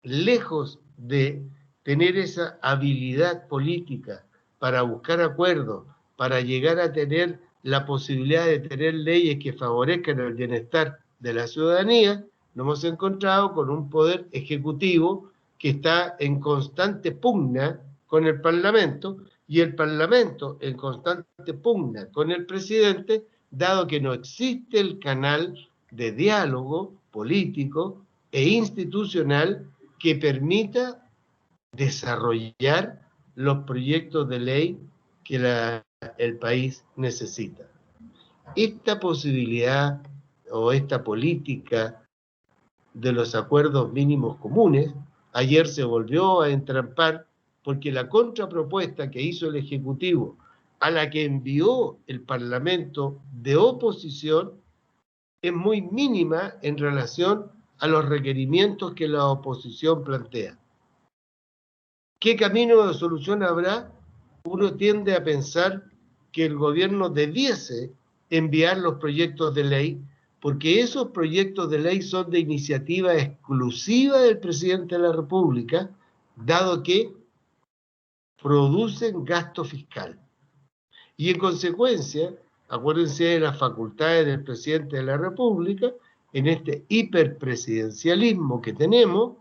lejos de tener esa habilidad política para buscar acuerdos, para llegar a tener la posibilidad de tener leyes que favorezcan el bienestar de la ciudadanía, nos hemos encontrado con un poder ejecutivo que está en constante pugna con el Parlamento, y el Parlamento en constante pugna con el presidente, dado que no existe el canal de diálogo político e institucional que permita desarrollar los proyectos de ley que el país necesita. Esta posibilidad o esta política de los acuerdos mínimos comunes, ayer se volvió a entrampar porque la contrapropuesta que hizo el Ejecutivo a la que envió el Parlamento de oposición es muy mínima en relación a los requerimientos que la oposición plantea. ¿Qué camino de solución habrá? Uno tiende a pensar que el gobierno debiese enviar los proyectos de ley, porque esos proyectos de ley son de iniciativa exclusiva del presidente de la República, dado que producen gasto fiscal. Y en consecuencia, acuérdense de las facultades del presidente de la República, en este hiperpresidencialismo que tenemos,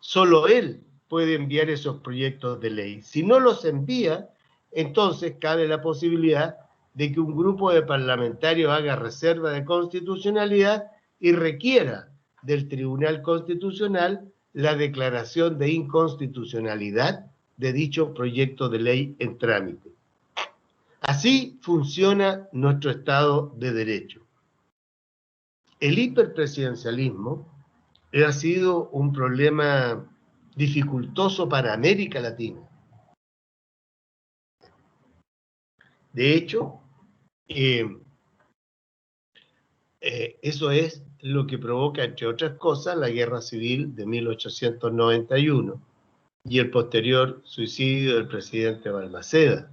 solo él puede enviar esos proyectos de ley. Si no los envía, entonces cabe la posibilidad de que un grupo de parlamentarios haga reserva de constitucionalidad y requiera del Tribunal Constitucional la declaración de inconstitucionalidad de dicho proyecto de ley en trámite. Así funciona nuestro Estado de Derecho. El hiperpresidencialismo ha sido un problema dificultoso para América Latina. De hecho, eso es lo que provoca, entre otras cosas, la Guerra Civil de 1891 y el posterior suicidio del presidente Balmaceda,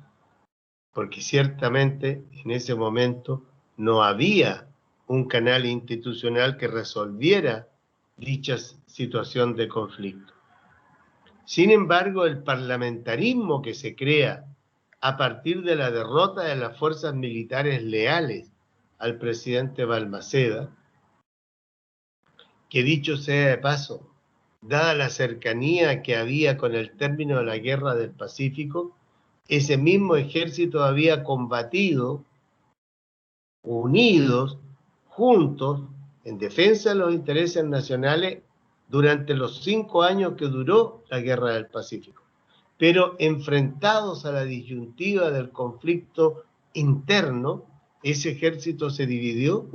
porque ciertamente en ese momento no había un canal institucional que resolviera dicha situación de conflicto. Sin embargo, el parlamentarismo que se crea a partir de la derrota de las fuerzas militares leales al presidente Balmaceda, que dicho sea de paso, dada la cercanía que había con el término de la Guerra del Pacífico, ese mismo ejército había combatido unidos, juntos, en defensa de los intereses nacionales durante los 5 años que duró la Guerra del Pacífico, pero enfrentados a la disyuntiva del conflicto interno, ese ejército se dividió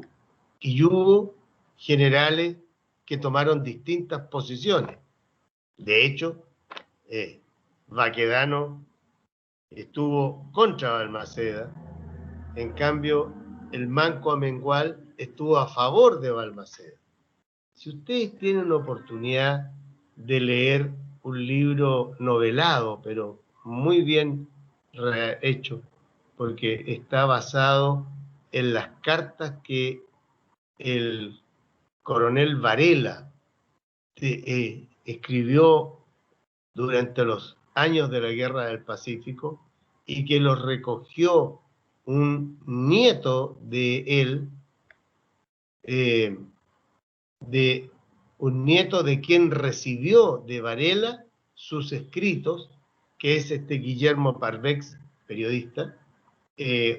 y hubo generales que tomaron distintas posiciones. De hecho, Baquedano estuvo contra Balmaceda, en cambio el Manco Amengual estuvo a favor de Balmaceda. Si ustedes tienen la oportunidad de leer un libro novelado, pero muy bien hecho, porque está basado en las cartas que el coronel Varela escribió durante los años de la Guerra del Pacífico y que los recogió un nieto de él, un nieto de quien recibió de Varela sus escritos, que es Guillermo Parvex, periodista,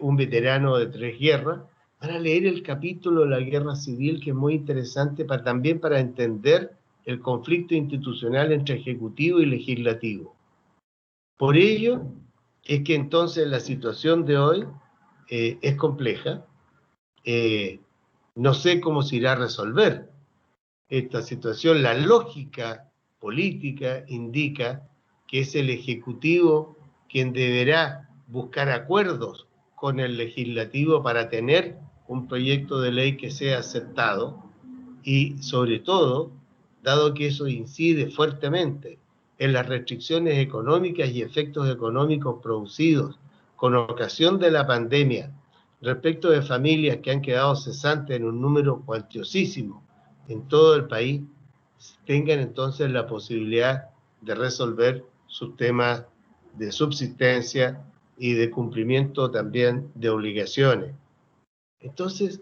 un veterano de 3 guerras, para leer el capítulo de la Guerra Civil, que es muy interesante también para entender el conflicto institucional entre ejecutivo y legislativo. Por ello es que entonces la situación de hoy es compleja. No sé cómo se irá a resolver esta situación. La lógica política indica que es el Ejecutivo quien deberá buscar acuerdos con el Legislativo para tener un proyecto de ley que sea aceptado y, sobre todo, dado que eso incide fuertemente en las restricciones económicas y efectos económicos producidos con ocasión de la pandemia respecto de familias que han quedado cesantes en un número cuantiosísimo en todo el país, tengan entonces la posibilidad de resolver sus temas de subsistencia y de cumplimiento también de obligaciones. Entonces,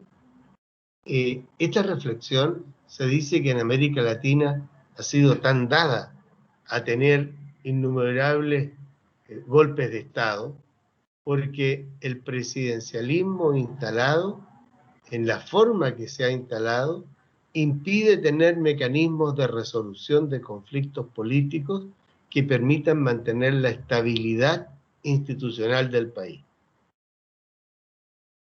esta reflexión se dice que en América Latina ha sido tan dada a tener innumerables golpes de Estado, porque el presidencialismo instalado, en la forma que se ha instalado, impide tener mecanismos de resolución de conflictos políticos que permitan mantener la estabilidad institucional del país.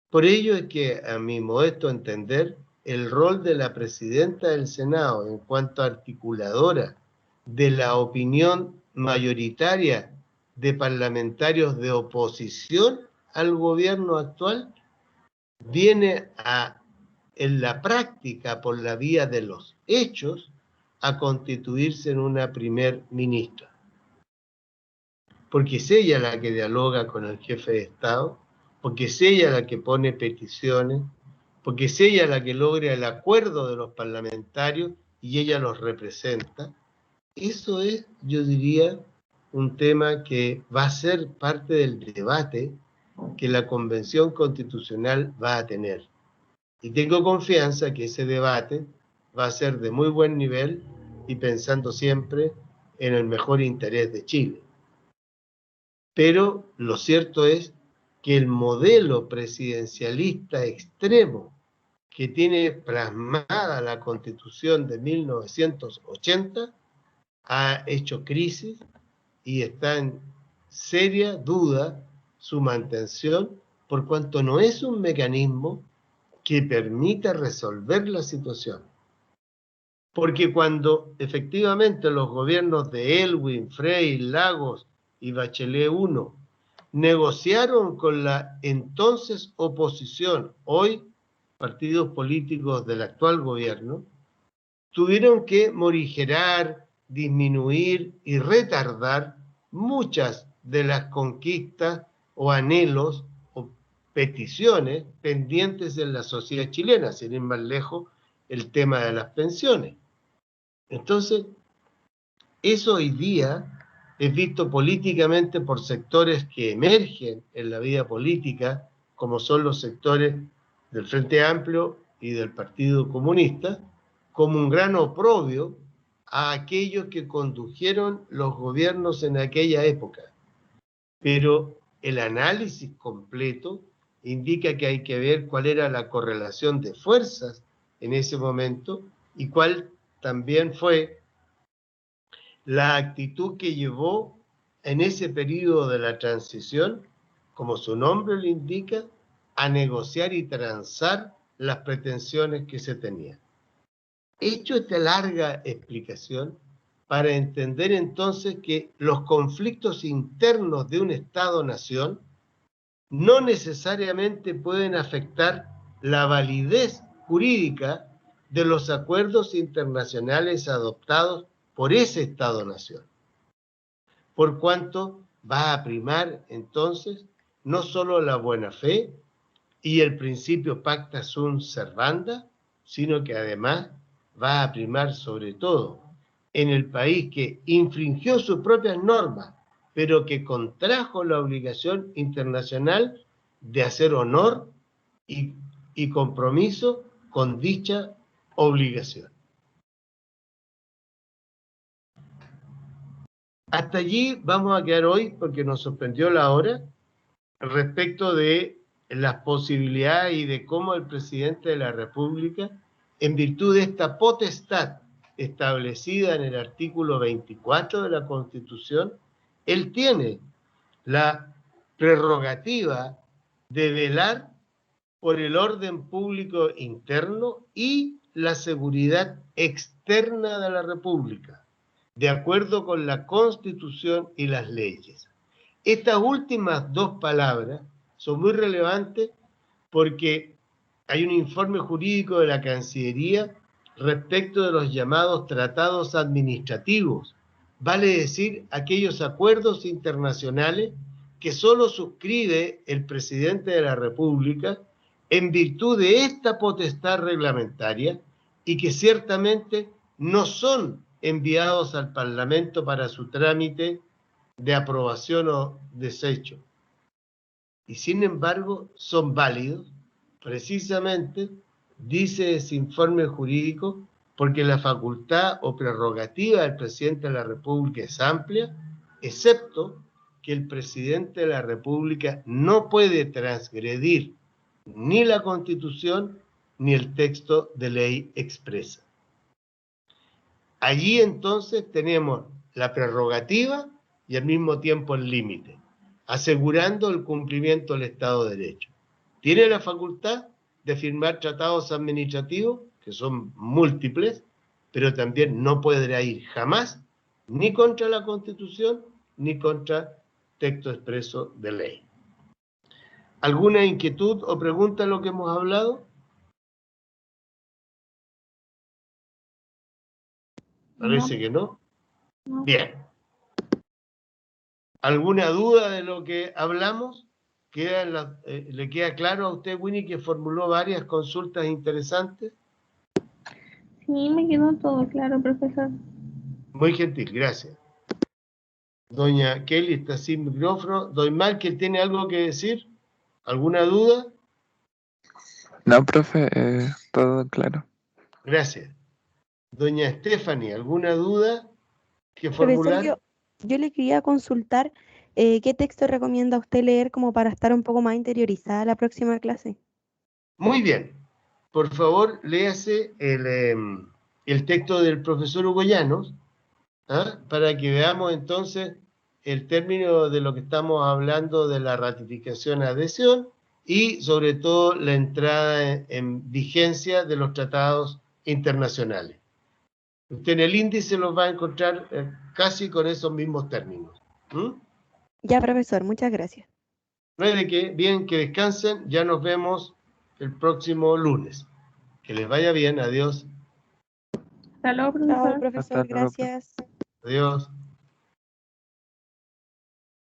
Por ello es que, a mi modesto entender, el rol de la presidenta del Senado en cuanto a articuladora de la opinión mayoritaria de parlamentarios de oposición al gobierno actual viene en la práctica, por la vía de los hechos, a constituirse en una primer ministra. Porque es ella la que dialoga con el jefe de Estado, porque es ella la que pone peticiones, porque es ella la que logra el acuerdo de los parlamentarios y ella los representa. Eso es, yo diría, un tema que va a ser parte del debate que la Convención Constitucional va a tener. Y tengo confianza que ese debate va a ser de muy buen nivel y pensando siempre en el mejor interés de Chile. Pero lo cierto es que el modelo presidencialista extremo que tiene plasmada la Constitución de 1980 ha hecho crisis y está en seria duda su mantención, por cuanto no es un mecanismo que permita resolver la situación. Porque cuando efectivamente los gobiernos de Elwin, Frey, Lagos y Bachelet I negociaron con la entonces oposición, hoy partidos políticos del actual gobierno, tuvieron que morigerar, disminuir y retardar muchas de las conquistas o anhelos o peticiones pendientes en la sociedad chilena, sin ir más lejos, el tema de las pensiones. Entonces, eso hoy día es visto políticamente por sectores que emergen en la vida política, como son los sectores del Frente Amplio y del Partido Comunista, como un gran oprobio a aquellos que condujeron los gobiernos en aquella época. Pero el análisis completo indica que hay que ver cuál era la correlación de fuerzas en ese momento y cuál también fue la actitud que llevó en ese periodo de la transición, como su nombre lo indica, a negociar y transar las pretensiones que se tenían. Hecho esta larga explicación, para entender entonces que los conflictos internos de un Estado-nación no necesariamente pueden afectar la validez jurídica de los acuerdos internacionales adoptados por ese Estado-nación, por cuanto va a primar entonces no solo la buena fe y el principio pacta sunt servanda, sino que además va a primar sobre todo en el país que infringió sus propias normas, pero que contrajo la obligación internacional de hacer honor y compromiso con dicha obligación. Hasta allí vamos a quedar hoy porque nos sorprendió la hora respecto de las posibilidades y de cómo el presidente de la República, en virtud de esta potestad establecida en el artículo 24 de la Constitución, él tiene la prerrogativa de velar por el orden público interno y la seguridad externa de la República, de acuerdo con la Constitución y las leyes. Estas últimas dos palabras son muy relevantes porque hay un informe jurídico de la Cancillería respecto de los llamados tratados administrativos, vale decir, aquellos acuerdos internacionales que solo suscribe el presidente de la República en virtud de esta potestad reglamentaria y que ciertamente no son enviados al Parlamento para su trámite de aprobación o desecho. Y sin embargo son válidos, precisamente, dice ese informe jurídico, porque la facultad o prerrogativa del presidente de la República es amplia, excepto que el presidente de la República no puede transgredir ni la Constitución ni el texto de ley expresa. Allí entonces tenemos la prerrogativa y al mismo tiempo el límite, asegurando el cumplimiento del Estado de Derecho. Tiene la facultad de firmar tratados administrativos, que son múltiples, pero también no podrá ir jamás ni contra la Constitución ni contra texto expreso de ley. ¿Alguna inquietud o pregunta en lo que hemos hablado? Parece que no. Bien. ¿Alguna duda de lo que hablamos? ¿Le queda claro a usted, Winnie, que formuló varias consultas interesantes? Sí, me quedó todo claro, profesor. Muy gentil, gracias. Doña Kelly está sin micrófono. Don Michael, ¿tiene algo que decir? ¿Alguna duda? No, profe, todo claro. Gracias. Doña Stephanie, ¿alguna duda que formular? Profesor, yo le quería consultar qué texto recomienda usted leer como para estar un poco más interiorizada la próxima clase. Muy bien. por favor, léase el texto del profesor Hugo Llanos, ¿ah? Para que veamos entonces el término de lo que estamos hablando de la ratificación-adhesión y sobre todo la entrada en vigencia de los tratados internacionales. Usted en el índice los va a encontrar casi con esos mismos términos. Ya, profesor, muchas gracias. No hay de qué, bien, que descansen, ya nos vemos el próximo lunes. Que les vaya bien, adiós, Hasta luego, Chao, profesor. profesor, Hasta luego, profe. gracias. adiós.